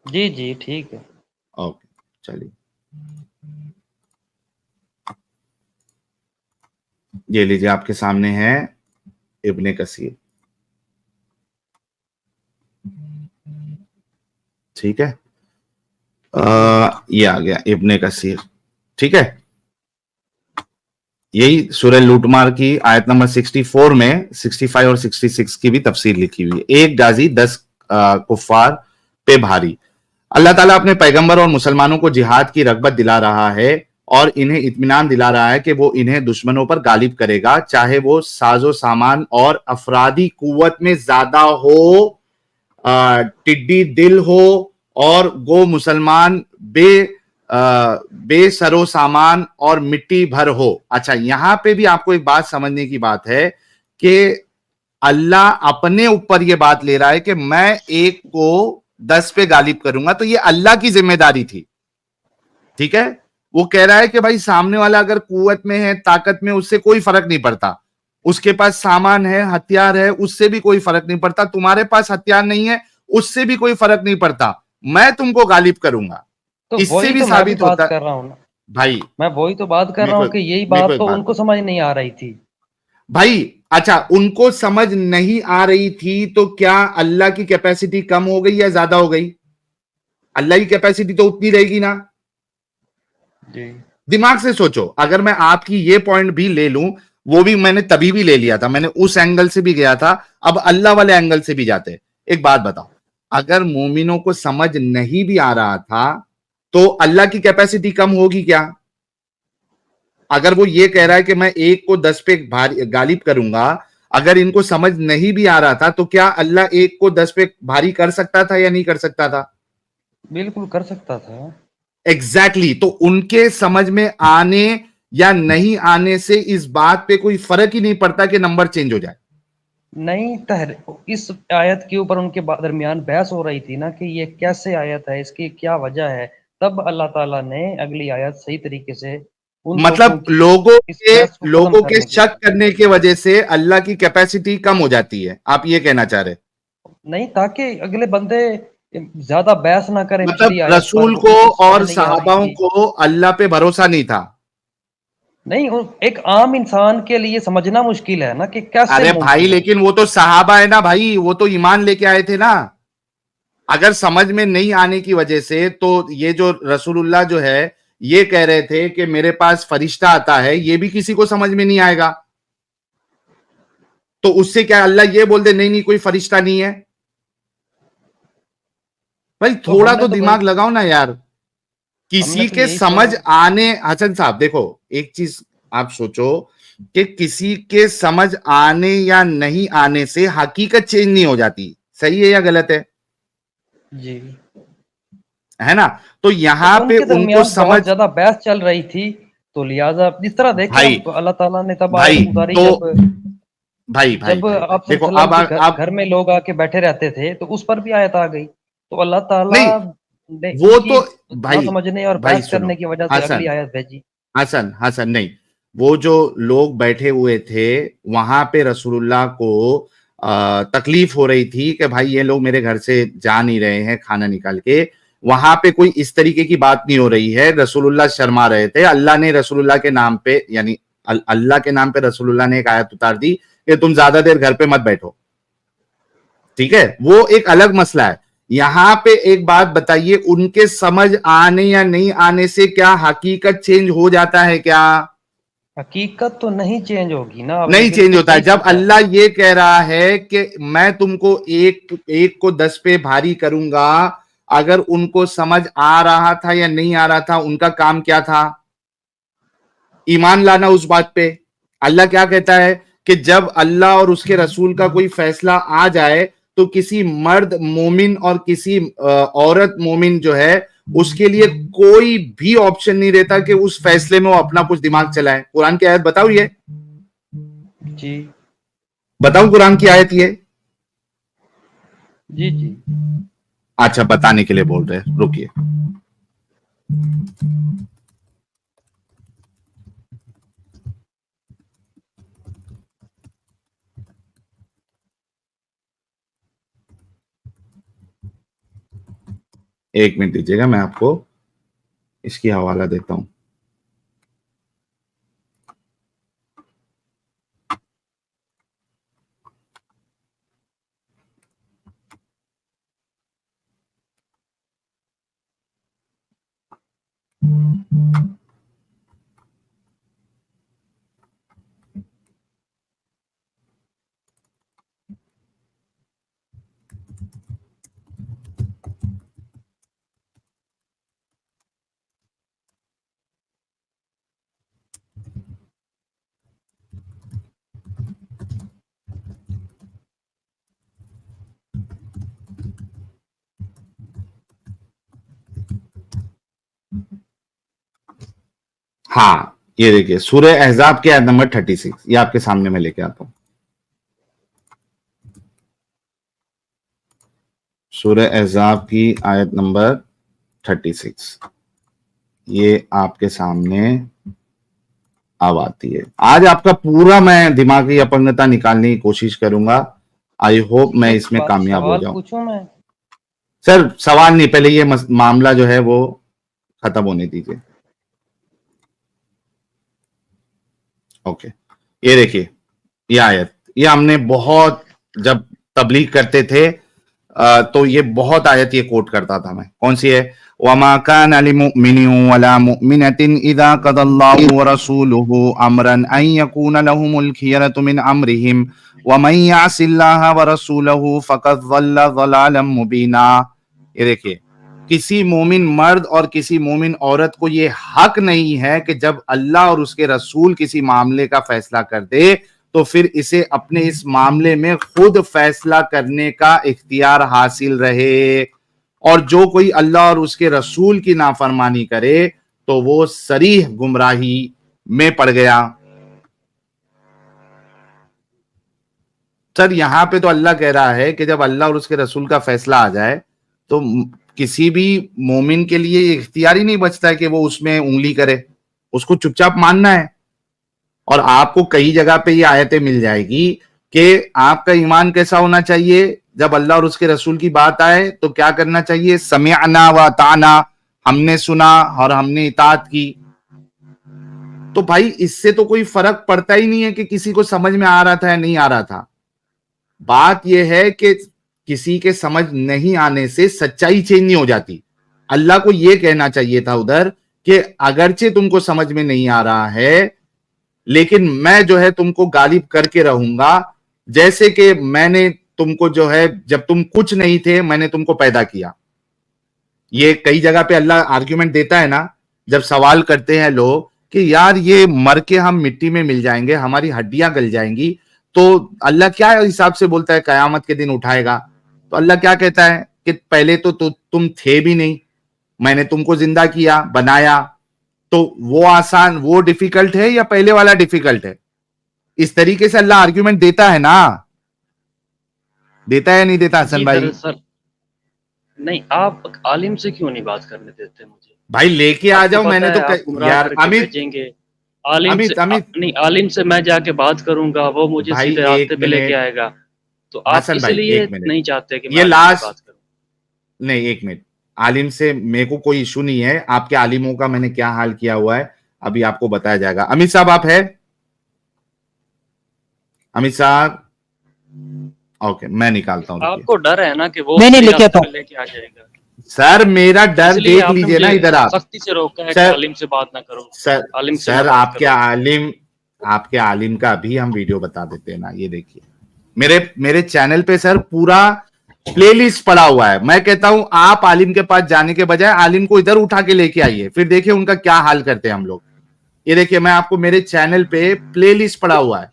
जी जी ठीक है। ओके चलिए, ये लीजिए आपके सामने है इब्ने कसीर, ठीक है। ये आ गया इब्ने कसीर, ठीक है। यही सूरह लूटमार की आयत नंबर 64 में 65 और 66 की भी तफसीर लिखी हुई है। एक गाजी 10 कुफ्फार पे भारी। अल्लाह ताला अपने पैगंबर और मुसलमानों को जिहाद की रगबत दिला रहा है और इन्हें इत्मीनान दिला रहा है कि वो इन्हें दुश्मनों पर गालिब करेगा, चाहे वो साजो सामान और अफरादी कुव्वत में ज्यादा हो, टिड्डी दिल हो और गो मुसलमान बेसरो सामान और मिट्टी भर हो। अच्छा, यहां पे भी आपको एक बात समझने की बात है कि अल्लाह अपने ऊपर ये बात ले रहा है कि मैं एक को 10 पे गालिब करूंगा, तो ये अल्लाह की जिम्मेदारी थी। ठीक है, वो कह रहा है कि भाई सामने वाला अगर कुव्वत में है, ताकत में, उससे कोई फर्क नहीं पड़ता, उसके पास सामान है, हथियार है, उससे भी कोई फर्क नहीं पड़ता, तुम्हारे पास हथियार नहीं है, उससे भी कोई फर्क नहीं पड़ता, मैं तुमको गालिब करूंगा। तो इससे वही भी तो मैं भी साबित बात होता कर रहा हूँ ना, भाई, मैं वही तो बात कर मेरे रहा को हूँ कि यही मेरे को बात एक तो बात उनको समझ नहीं आ रही थी। भाई, अच्छा, उनको समझ नहीं आ रही थी तो क्या अल्लाह की कैपेसिटी कम हो गई या ज्यादा हो गई? अल्लाह की कैपेसिटी तो उतनी रहेगी ना। जी दिमाग से सोचो, अगर मैं आपकी ये पॉइंट भी ले लूं, वो भी मैंने तभी भी ले लिया था, मैंने उस एंगल से भी गया था, अब अल्लाह वाले एंगल से भी जाते। एक बात बताओ, अगर मोमिनों को समझ नहीं भी आ रहा था तो अल्लाह की कैपेसिटी कम होगी क्या? अगर वो ये कह रहा है कि मैं एक को 10 पे भारी गालिब करूंगा, अगर इनको समझ नहीं भी आ रहा था तो क्या अल्लाह एक को 10 पे भारी कर सकता था या नहीं कर सकता था? बिल्कुल कर सकता था। एग्जैक्टली तो उनके समझ में आने या नहीं आने से इस बात पे कोई फर्क ही नहीं पड़ता कि नंबर चेंज हो जाए। नहीं इस आयत के ऊपर उनके दरमियान बहस हो रही थी ना कि ये कैसे आयत है, इसकी क्या वजह है। तब अल्लाह ताला ने अगली आयत सही तरीके से उन लोगों मतलब की इस बहस को खत्म लोगों के करने के शक लिए। करने की वजह से अल्लाह की कैपेसिटी कम हो जाती है, आप ये कहना चाह रहे? नहीं, ताकि अगले बंदे ज्यादा बहस ना करें मतलब पिछली आयत पर, रसूल को उनको समझ और नहीं आ रही सहाबाओं थी। को अल्लाह पे भरोसा नहीं था। नहीं, एक आम इंसान के लिए समझना मुश्किल है ना कि कैसे अरे भाई, मुमकिन है। लेकिन वो तो सहाबा है ना भाई, वो तो ईमान लेके आए थे ना। अगर समझ में नहीं आने की वजह से, तो ये जो रसूलुल्लाह जो है ये कह रहे थे कि मेरे पास फरिश्ता आता है, ये भी किसी को समझ में नहीं आएगा। तो उससे क्या अल्लाह ये बोल दे नहीं नहीं कोई फरिश्ता नहीं है? भाई तो थोड़ा हमने तो तो भाई दिमाग लगाओ ना यार। हमने किसी तो के यही समझ सुना। आने, हसन साहब देखो, एक चीज आप सोचो कि किसी के समझ आने या नहीं आने से हकीकत चेंज नहीं हो जाती, सही है या गलत जी, है ना? तो तो यहां पे उनके उनको दरमियान समझ, बहुत ज्यादा बहस चल रही थी। तो लिहाजा जिस तरह देखें, भाई अब अल्लाह ताला ने तब भाई आयत उतारी तो जब भाई भाई जब भाई भाई आप देखो, सल्लल्लाहु अब अलैहि वसल्लम के आप घर में लोग आके बैठे रहते थे, तो उस पर भी आयत आ गई। तो अल्लाह ताला नहीं, ने वो उनकी तो ना भाई समझने और भाई बहस सुनो, करने की वजह से अगली हसन आयत भेजी। हसन हसन नहीं, वो जो लोग बैठे हुए थे वहां पे रसूलुल्लाह को तकलीफ हो रही थी कि भाई ये लोग मेरे घर से जा नहीं रहे हैं खाना निकाल के, वहां पे कोई इस तरीके की बात नहीं हो रही है। रसूलुल्लाह शर्मा रहे थे, अल्लाह ने रसूलुल्लाह के नाम पे, यानी अल्लाह के नाम पे रसूलुल्लाह ने एक आयत उतार दी कि तुम ज्यादा देर घर पे मत बैठो। ठीक है, वो एक अलग मसला है। यहां पे एक बात बताइए, उनके समझ आने या नहीं आने से क्या हकीकत चेंज हो जाता है क्या? हकीकत तो नहीं चेंज होगी ना, आपने नहीं चेंज बिल्कुल होता है। सही जब सोचा है। अल्लाह ये कह रहा है कि मैं तुमको एक एक को 10 पे भारी करूंगा, अगर उनको समझ आ रहा था या नहीं आ रहा था, उनका काम क्या था? ईमान लाना उस बात पे। अल्लाह क्या कहता है कि जब अल्लाह और उसके रसूल का कोई फैसला आ जाए तो किसी मर्द मोमिन और किसी औरत मोमिन जो है, उसके लिए कोई भी ऑप्शन नहीं रहता कि उस फैसले में वो अपना कुछ दिमाग चलाए। कुरान की आयत बताओ, ये जी बताऊं कुरान की आयत ये? जी जी। अच्छा, बताने के लिए बोल रहे हैं, रुकिए। एक मिनट दीजिएगा, मैं आपको इसकी हवाला देता हूं। हाँ, ये देखिए सूरह अहज़ाब की आयत नंबर 36, ये आपके सामने मैं लेके आता हूँ। सूरह अहज़ाब की आयत नंबर 36, ये आपके सामने अब आती है। आज आपका पूरा मैं दिमागी अपंगता निकालने की कोशिश करूंगा। आई होप मैं एक इसमें बात कामयाब हो सवाल जाऊं। पूछूं मैं? सर सवाल नहीं, पहले ये मामला जो है वो खत्म होने दीजिए। ओके, ये देखिए, ये आयत, ये हमने बहुत जब तबलीग करते थे तो ये बहुत आयत ये कोट करता था मैं। कौन सी है? वमा कान लिमुमिनिन वला मुमिनतिन इज़ा क़ज़ल्लाहु व रसूलुहु अमरन अन यकून लहुमुल खियरतु मिन अमरिहिम व मन यअसिल्लाह व रसूलहु फ़क़द ज़ल्ल ज़लालन मुबीना। ये देखिए, किसी मोमिन मर्द और किसी मोमिन औरत को ये हक नहीं है कि जब अल्लाह और उसके रसूल किसी मामले का फैसला कर दे तो फिर इसे अपने इस मामले में खुद फैसला करने का इख्तियार हासिल रहे। और जो कोई अल्लाह और उसके रसूल की नाफरमानी करे तो वो सरीह गुमराही में पड़ गया। सर यहां पे तो अल्लाह कह रहा है कि जब अल्लाह और उसके रसूल का फैसला आ जाए तो किसी भी मोमिन के लिए ये इख्तियार ही नहीं बचता है कि वो उसमें उंगली करे, उसको चुपचाप मानना है। और आपको कई जगह पे ये आयतें मिल जाएगी कि आपका ईमान कैसा होना चाहिए। जब अल्लाह और उसके रसूल की बात आए तो क्या करना चाहिए? समिअना व अताना, हमने सुना और हमने इताअत की। तो भाई इससे तो कोई फर्क पड़ता ही नहीं है कि किसी को समझ में आ रहा था या नहीं आ रहा था। बात यह है कि किसी के समझ नहीं आने से सच्चाई चेंज नहीं हो जाती। अल्लाह को यह कहना चाहिए था उधर कि अगरचे तुमको समझ में नहीं आ रहा है लेकिन मैं जो है तुमको गालिब करके रहूंगा। जैसे कि मैंने तुमको जो है जब तुम कुछ नहीं थे मैंने तुमको पैदा किया। ये कई जगह पे अल्लाह आर्ग्यूमेंट देता है ना, जब सवाल करते हैं लोग कि यार ये मर के हम मिट्टी में मिल जाएंगे, हमारी हड्डियां गल जाएंगी, तो अल्लाह क्या हिसाब से बोलता है कयामत के दिन उठाएगा? तो अल्लाह क्या कहता है कि पहले तो तुम थे भी नहीं, मैंने तुमको जिंदा किया, बनाया। तो वो आसान, वो डिफिकल्ट है या पहले वाला डिफिकल्ट है? इस तरीके से अल्लाह आर्ग्यूमेंट देता है ना, देता है नहीं देता हसन जी भाई? दरअसल नहीं, आप आलिम से क्यों नहीं बात करने देते मुझे? भाई लेके आ आपको जाओ, पता मैंने है तो आप गुमराह यार करके अमित भेजेंगे। आलिम से अमित अमित नहीं, आलिम से मैं जाके बात करूंगा, वो मुझे भाई सीधे एक रास्ते पे लेके मिनट, आएगा। तो आप हसन भाई इसलिए एक मिनट, नहीं चाहते कि मैं ये आलिम से लास्ट, बात करूं। नहीं एक मिनट, आलिम से मेरे को कोई इशू नहीं है। आपके आलिमों का मैंने क्या हाल किया हुआ है अभी आपको बताया जाएगा। अमित साहब आप है? अमित साहब ओके, मैं निकालता हूं, रुकिए। आपको डर है ना कि वो नहीं, सही लेके रास्ते आता पे हूँ। लेके आ जाएगा, सर मेरा डर इसलिए देख आपने लीजिए ना मुझे इधर आप। सख्ती से रोका है कि सर आलिम से बात ना करो। सर आलिम से ना सर बात करो। आपके आलिम का भी हम वीडियो बता देते हैं ना। ये देखिए मेरे मेरे चैनल पे सर पूरा प्लेलिस्ट पड़ा हुआ है। मैं कहता हूं आप आलिम के पास जाने के बजाय आलिम को इधर उठा के लेके आइए, फिर देखिए उनका क्या हाल करते हैं हम लोग। ये देखिए मैं आपको मेरे चैनल पे प्लेलिस्ट पड़ा हुआ है,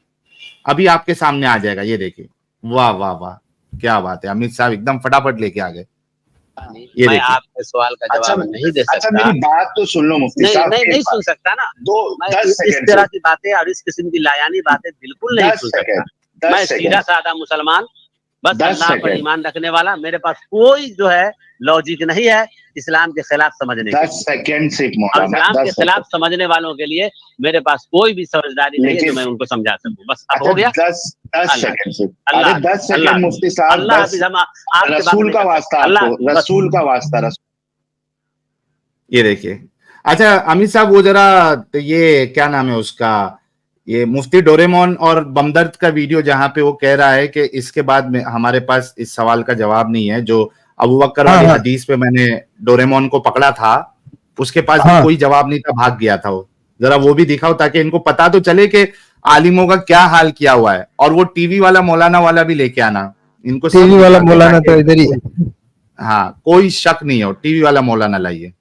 अभी आपके सामने आ जाएगा। ये देखिए, वाह वाह वाह, क्या बात है, अमित साहब एकदम फटाफट लेके आ गए। ये मैं देखिए, आपके सवाल का जवाब नहीं दे सकता। अच्छा मेरी बात तो सुन लो मुफ्ती नहीं साहब। नहीं एक नहीं बात, सुन सकता ना। दो मैं 10 इस सेकंड तरह की बातें और इस किस्म की लायानी बातें बिल्कुल नहीं 10 सुन सकता। सेकंड, मैं 10 सीधा सेकंड, साधा मुसलमान, बस 10 अल्लाह पर सेकंड, ईमान रखने वाला। मेरे पास कोई जो है लॉजिक नहीं है इस्लाम के खिलाफ समझने के 10 लिए। सेकंड सिर्फ और मौलाना, इस्लाम के 10 खिलाफ सेकंड। समझने वालों के लिए मेरे पास कोई भी समझदारी नहीं है जो लेकिन मैं उनको समझा सकूं। बस अब अच्छा हो गया। 10 अल्लाह सेकंड सिर्फ, अल्लाह अरे 10 अल्लाह सेकंड मुफ्ती साहब, अल्लाह 10। हाफिज। हम आपसे बात रसूल नहीं का कर वास्ता सकते। अल्लाह आपको, हाफिज, बस। रसूल का वास्ता, रसूल। ये देखिए। अच्छा अमित साहब वो जरा ये क्या नाम है उसका, ये मुफ्ती डोरेमोन और बमदर्द का वीडियो जहां पे वो कह रहा है कि इसके बाद में हमारे पास इस सवाल का जवाब नहीं है, जो अबू बकर वाली हाँ। हदीस पे मैंने डोरेमोन को पकड़ा था, उसके पास भी हाँ। कोई जवाब नहीं था, भाग गया था वो। जरा वो भी दिखाओ ताकि इनको पता तो चले कि आलिमों का क्या हाल किया हुआ है। और वो टीवी वाला मौलाना वाला भी लेके आना, इनको सब टीवी वाला दिखा दो मौलाना ताकि तो इधर ही है। हाँ कोई शक नहीं हो, टीवी वाला मौलाना लाइए।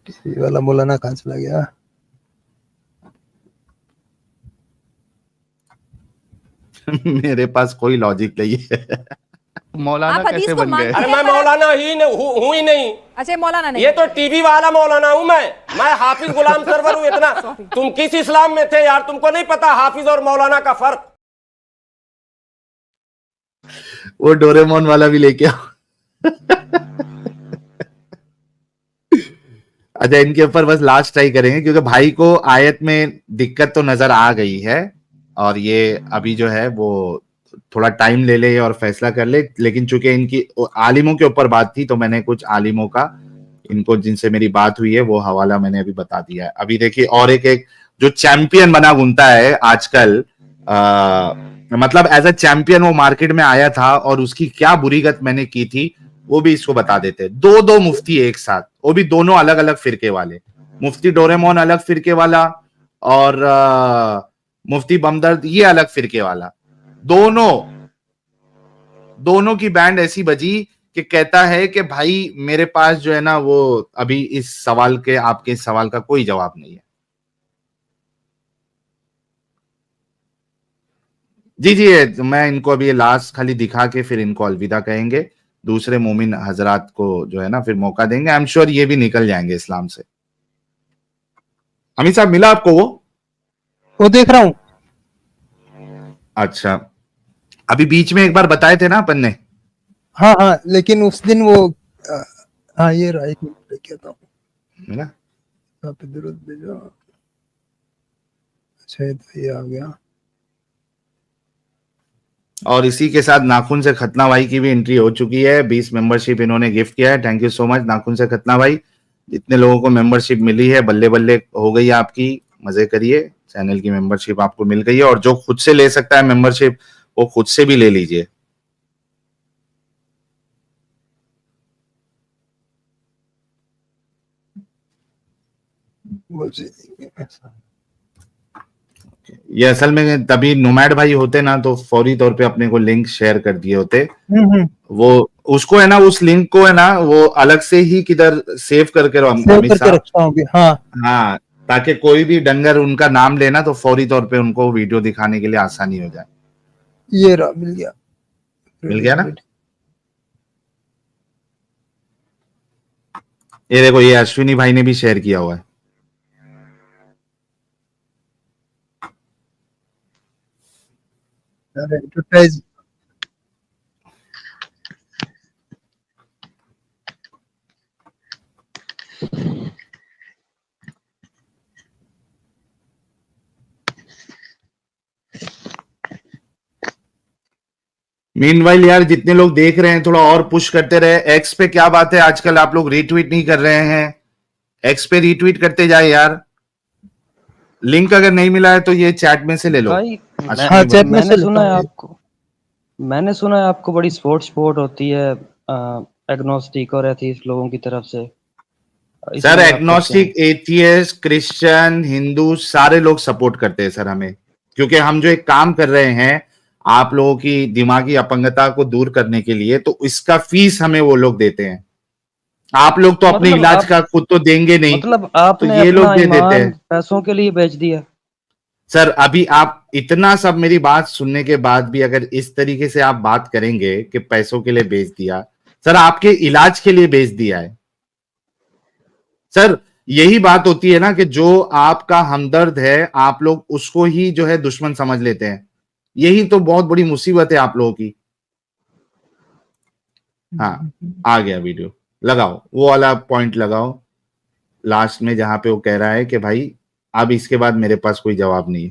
टीवी वाला मौलाना कहाँ चला गया? मेरे पास कोई लॉजिक नहीं है। मौलाना आप हदीस कैसे को बन गए? मानते अरे हैं मैं पर- मौलाना हूँ ही नहीं। अच्छा मौलाना नहीं, ये तो टीवी वाला मौलाना हूँ मैं हाफिज गुलाम सरवर हूँ इतना। तुम किस इस्लाम में थे यार? तुमको नहीं पता हाफिज और मौलाना का फर्क? वो डोरेमोन वाला भी लेके आओ। अच्छा, इनके ऊपर बस लास्ट ट्राई करेंगे क्योंकि भाई को आयत में दिक्कत तो नजर आ गई है और ये अभी जो है वो थोड़ा टाइम ले ले और फैसला कर ले। लेकिन चूंकि इनकी आलिमों के ऊपर बात थी तो मैंने कुछ आलिमों का इनको जिनसे मेरी बात हुई है वो हवाला मैंने अभी बता दिया है। अभी देखिए और एक जो चैंपियन बना घूमता है आजकल, मतलब एज अ चैंपियन वो मार्केट में आया था और उसकी क्या बुरी गत मैंने की थी वो भी इसको बता देते। दो मुफ्ती एक साथ, वो भी दोनों अलग अलग फिरके वाले। मुफ्ती डोरेमोन अलग फिरके वाला और मुफ्ती बमदर्द ये अलग फिरके वाला। दोनों की बैंड ऐसी बजी कि कहता है कि भाई मेरे पास जो है ना वो अभी इस सवाल के आपके इस सवाल का कोई जवाब नहीं है। जी मैं इनको अभी लास्ट खाली दिखा के फिर इनको अलविदा कहेंगे। दूसरे मोमिन हजरात को जो है ना फिर मौका देंगे। आई एम श्योर ये भी निकल जाएंगे इस्लाम से। अमित साहब मिला आपको वो देख रहा हूं। अच्छा, अभी बीच में एक बार बताए थे ना अपन ने। हाँ हाँ, लेकिन उस दिन वो हाँ ये रहा, एक मिनट क्या था मिला? यहाँ पे दुरूद भेजो। अच्छा ये आ गया। और इसी के साथ नाखून से खतना भाई की भी एंट्री हो चुकी है। 20 मेंबरशिप इन्होंने गिफ्ट किया है। थैंक यू सो मच नाखून से खतना भाई। जितने लोगों को मेंबरशिप मिली है बल्ले बल्ले हो गई है आपकी। मजे करिए, चैनल की मेंबरशिप आपको मिल गई है और जो खुद से ले सकता है मेंबरशिप वो खुद से भी ले लीजिए। ये असल में तभी नोमैड भाई होते ना तो फौरी तौर पे अपने को लिंक शेयर कर दिए होते। वो उसको है ना उस लिंक को है ना वो अलग से ही किधर सेव करके रखता हूँ। हाँ, ताकि कोई भी डंगर उनका नाम लेना तो फौरी तौर पे उनको वीडियो दिखाने के लिए आसानी हो जाए। ये रहा, मिल गया ना। ये देखो ये अश्विनी भाई ने भी शेयर किया हुआ है। एडवर्टाइज मीनवाइल यार जितने लोग देख रहे हैं थोड़ा और पुश करते रहे। एक्स पे क्या बात है आजकल आप लोग रीट्वीट नहीं कर रहे हैं? एक्स पे रीट्वीट करते जाए यार। लिंक अगर नहीं मिला है तो ये चैट में से ले लो भाई हाँ, चैट में मैंने से सुना है लेता हूँ। आपको, मैंने सुना है आपको बड़ी सपोर्ट होती है एग्नोस्टिक और एथीस्ट लोगों की तरफ से। Sir agnostic, atheist, Christian, Hindu सारे लोग सपोर्ट करते हैं सर हमें, क्योंकि हम जो एक काम कर रहे हैं आप लोगों की दिमागी अपंगता को दूर करने के लिए, तो इसका फीस हमें वो लोग देते हैं। आप लोग तो अपने इलाज का खुद तो देंगे नहीं, मतलब आपने तो ये लोग अपना दे देते ईमान हैं। पैसों के लिए बेच दिया। सर अभी आप इतना सब मेरी बात सुनने के बाद भी अगर इस तरीके से आप बात करेंगे कि पैसों के लिए बेच दिया, सर आपके इलाज के लिए बेच दिया है। सर यही बात होती है ना कि जो आपका हमदर्द है आप लोग उसको ही जो है दुश्मन समझ लेते हैं। यही तो बहुत बड़ी मुसीबत है आप लोगों की। हाँ आ गया वीडियो, लगाओ वो वाला पॉइंट लगाओ लास्ट में जहां पे वो कह रहा है कि भाई अब इसके बाद मेरे पास कोई जवाब नहीं है।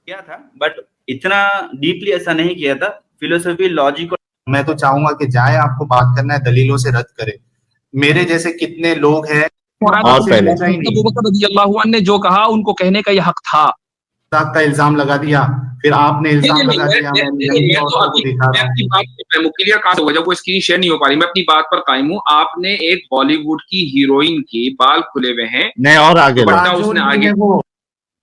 किया था बट इतना डीपली ऐसा नहीं किया था। फिलोसफी, लॉजिक, मैं तो चाहूंगा कि जाए, आपको बात करना है दलीलों से रद्द करे। मेरे जैसे कितने लोग हैं और पहले अबू बकर रज़ियल्लाहु अन्हु ने जो कहा उनको कहने का यह हक था। का इल्जाम लगा दिया, फिर आपने इल्जाम लगा दिया। मैं मुक्लियर कहां से होगा जब वो स्क्रीन शेयर नहीं हो पा रही। मैं अपनी बात पर कायम हूँ। आपने एक बॉलीवुड की हीरोइन के बाल खुले हुए हैं, नहीं और आगे उसने आगे वो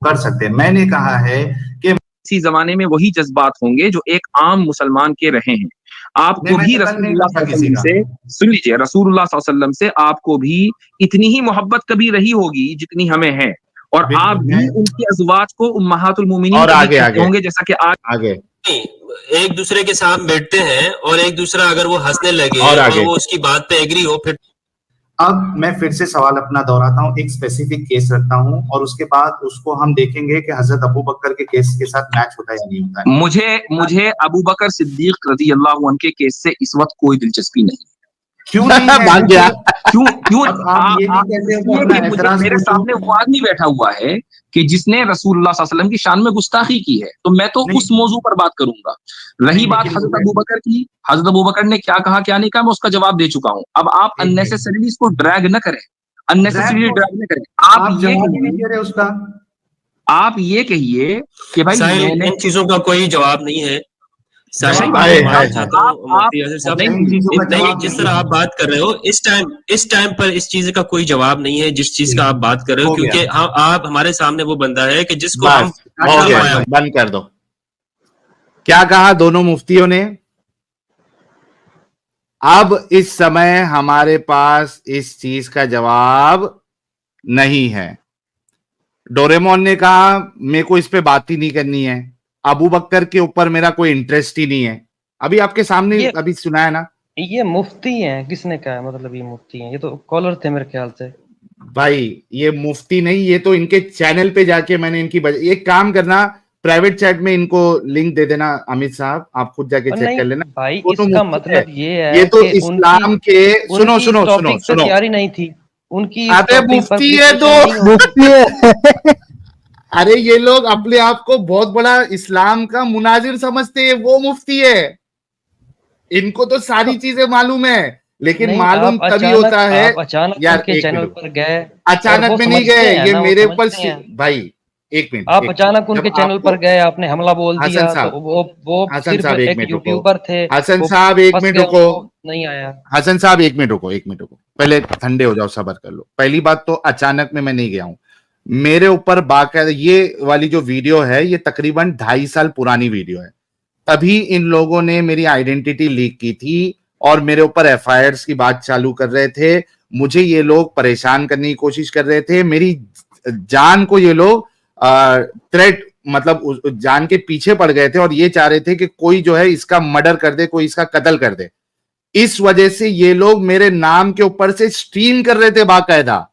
कर सकते हैं। मैंने कहा है कि इसी जमाने में वही जज्बात होंगे जो एक आम मुसलमान के रहे हैं। आपको भी रसूलुल्लाह सल्लल्लाहु अलैहि वसल्लम से, सुन लीजिए, रसूलुल्लाह सल्लल्लाहु अलैहि वसल्लम से आपको भी इतनी ही मोहब्बत कभी रही होगी जितनी हमें है, और आप भी उनकी अज़वाज को उम्महातुल मोमिनीन और आगे होंगे, जैसा कि आगे एक दूसरे के साथ बैठते हैं और एक दूसरा अगर वो हंसने लगे और और आगे। वो उसकी बात पे एग्री हो, फिर अब मैं फिर से सवाल अपना दोहराता हूँ, एक स्पेसिफिक केस रखता हूँ और उसके बाद उसको हम देखेंगे कि हजरत अबू बकर के केस के साथ मैच होता है या नहीं होता है। मुझे अबू बकर सिद्दीक रजी अल्लाह अन्हु के केस से इस वक्त कोई दिलचस्पी नहीं। क्यों नहीं है? भाग गया। क्यों अब आप ये नहीं कहते हो कि अपना मुझे एतराज मेरे पूछो। सामने वो आदमी बैठा हुआ है कि जिसने रसूलुल्लाह सल्लल्लाहु अलैहि वसल्लम की शान में गुस्ताखी की है, तो मैं तो नहीं। उस मौजू पर बात करूंगा। रही नहीं, बात लेकिन हजरत मैं- अबू बकर की, हजरत अबू बकर ने क्या कहा क्या नहीं कहा, मैं उसका जवाब दे चुका हूं। अब आप एक मिनट। अननेसेसरीली इसको ड्रैग न करें, अननेसेसरीली ड्रैग न करें। आप जवाब ही नहीं दे रहे उसका। आप ये कहिए कि भाई साहिल, मैंने इन चीजों का कोई जवाब नहीं है। साहिल, सही मैं बात है, मानना है, चाहता हूँ मुफ्ती यासिर साहब, इन चीजों का नहीं, जवाब जिस नहीं तरह है। आप बात कर रहे हो इस टाइम पर इस चीज का कोई जवाब नहीं है जिस चीज का आप बात कर रहे हो, हो गया। क्योंकि आप हमारे सामने वो बंदा है कि जिसको हम बस हो गया, बंद कर दो। क्या कहा दोनों मुफ्तियों ने? अब इस समय हमारे पास इस चीज का जवाब नहीं है। डोरेमोन ने कहा मेरे को इस पे बात ही नहीं करनी है, अबू बकर के ऊपर मेरा कोई इंटरेस्ट ही नहीं है। अभी आपके सामने ये- अभी सुनाया ना ये मुफ्ती हैं, किसने कहा है? मतलब ये मुफ्ती हैं, ये तो कॉलर थे मेरे ख्याल से। भाई, ये मुफ्ती नहीं, ये तो इनके चैनल पे जाके मैंने इनकी एक काम करना, प्राइवेट चैट में इनको लिंक दे देना अमित साहब, आप खुद जाके चेक नहीं कर लेना। भाई, वो तो इसका मुफ्ती मतलब ये है ये तो कि इस्लाम के सुनो उनकी सुनो इस सुनो टॉपिक पे सुनो तैयारी नहीं थी उनकी, इस अबे टॉपिक पर मुफ्ती है तो preparation नहीं होती। मुफ्ती है। अरे ये लोग अपने आप को बहुत बड़ा इस्लाम का मुनाजिर समझते हैं, वो मुफ्ती है। इनको तो सारी चीजें मालूम है, लेकिन नहीं, मालूम आप तभी अचानक होता है। आप अचानक यार उनके एक चैनल मिनट, पर गए और अचानक वो में नहीं समझते गए, हैं ये ना, वो मेरे ऊपर समझते हैं। भाई एक मिनट, आप एक अचानक मिनट। उनके जब चैनल आपको पर गए, आपने हमला बोल हसन दिया, तो साहब, वो हसन सिर्फ साहब एक एक मिनट रुको, यूट्यूबर थे, हसन वो साहब एक फंस मिनट गए, रुको, उनको नहीं आया। हसन साहब एक मिनट रुको, एक मिनट रुको, पहले ठंडे हो जाओ, सब्र कर लो। पहली बात तो अचानक में मैं नहीं गया हूं, मेरे ऊपर बाकायदा ये वाली जो वीडियो है ये तकरीबन 2.5 साल पुरानी वीडियो है। तभी इन लोगों ने मेरी आइडेंटिटी लीक की थी और मेरे ऊपर एफआईआर की बात चालू कर रहे थे। मुझे ये लोग परेशान करने की कोशिश कर रहे थे, मेरी जान को ये लोग थ्रेट, मतलब जान के पीछे पड़ गए थे और ये चाह रहे थे कि कोई जो है इसका मर्डर कर दे, कोई इसका कत्ल कर दे। इस वजह से ये लोग मेरे नाम के ऊपर से स्ट्रीम कर रहे थे बाकायदा।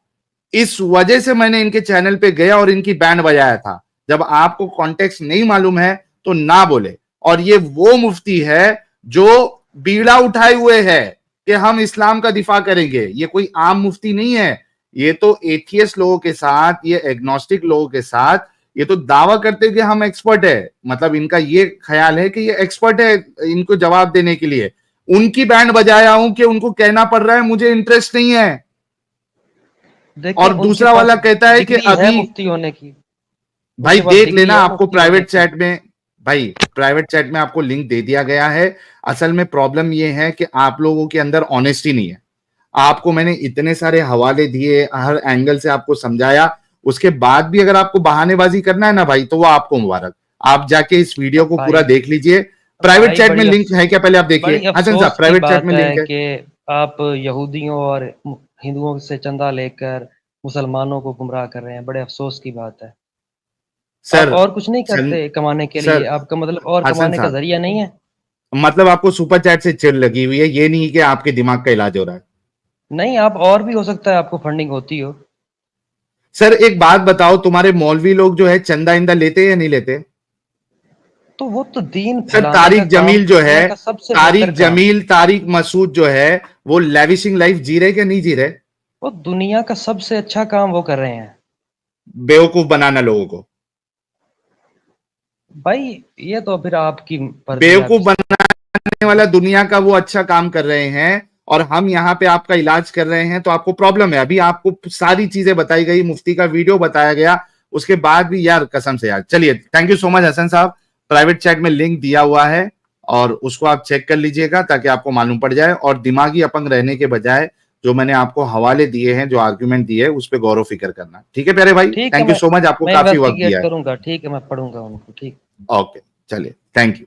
इस वजह से मैंने इनके चैनल पे गया और इनकी बैंड बजाया था। जब आपको कॉन्टेक्स्ट नहीं मालूम है तो ना बोले। और ये वो मुफ्ती है जो बीड़ा उठाए हुए है कि हम इस्लाम का दिफा करेंगे। ये कोई आम मुफ्ती नहीं है, ये तो एथियस्ट लोगों के साथ, ये एग्नोस्टिक लोगों के साथ ये तो दावा करते कि हम एक्सपर्ट है। मतलब इनका ये ख्याल है कि ये एक्सपर्ट है इनको जवाब देने के लिए। उनकी बैंड बजाया हूं कि उनको कहना पड़ रहा है मुझे इंटरेस्ट नहीं है। और दूसरा वाला कहता है कि अभी मुफ्ती होने की, भाई उसके बाद देख डिग्री लेना, है आपको मुफ्ती होने प्राइवेट की। चैट में, भाई प्राइवेट चैट में आपको लिंक दे दिया गया है। असल में प्रॉब्लम ये है कि आप लोगों के अंदर ऑनेस्टी नहीं है। आपको मैंने इतने सारे हवाले दिए, हर एंगल से आपको समझाया, उसके बाद भी अगर आपको बहानेबाजी करना है ना भाई, तो वो आपको मुबारक। आप जाके इस वीडियो को पूरा देख लीजिए। प्राइवेट चैट में लिंक है क्या, पहले आप देखिए। हसन साहब, प्राइवेट चैट में लिंक है कि आप यहूदियों और हिंदुओं से चंदा लेकर मुसलमानों को गुमराह कर रहे हैं। बड़े अफसोस की बात है। सर। आप और कुछ नहीं करते कमाने के लिए? आपका मतलब और कमाने का जरिया नहीं है? मतलब आपको सुपर चैट से चिढ़ लगी हुई है, ये नहीं कि आपके दिमाग का इलाज हो रहा है। नहीं, आप और भी हो सकता है आपको फंडिंग होती हो। सर एक बात बताओ, तुम्हारे मौलवी लोग जो है चंदा इंदा लेते हैं या नहीं लेते? तो वो तो दीन सर तारिक जमील जो है, तारिक मसूद जो है, वो लेविशिंग लाइफ जी रहे क्या नहीं जी रहे? वो दुनिया का सबसे अच्छा काम वो कर रहे हैं, बेवकूफ बनाना लोगों को। भाई ये तो फिर आपकी बेवकूफ बनाने वाला दुनिया का वो अच्छा काम कर रहे हैं और हम यहाँ पे आपका इलाज कर रहे हैं, तो आपको प्रॉब्लम है। अभी आपको सारी चीजें बताई गई, मुफ्ती का वीडियो बताया गया, उसके बाद भी यार कसम से यार। चलिए, thank you so much Hasan Sahab. Private chat में लिंक दिया हुआ है और उसको आप चेक कर लीजिएगा ताकि आपको मालूम पड़ जाए। और दिमागी अपंग रहने के बजाय जो मैंने आपको हवाले दिए हैं, जो आर्ग्यूमेंट दिए हैं, उस पर गौर फिक्र करना। ठीक है प्यारे भाई, थैंक यू सो मच, आपको काफी वक्त दिया है। करूंगा, ठीक है, मैं पढ़ूंगा उनको। ठीक, ओके, चलिए, थैंक यू।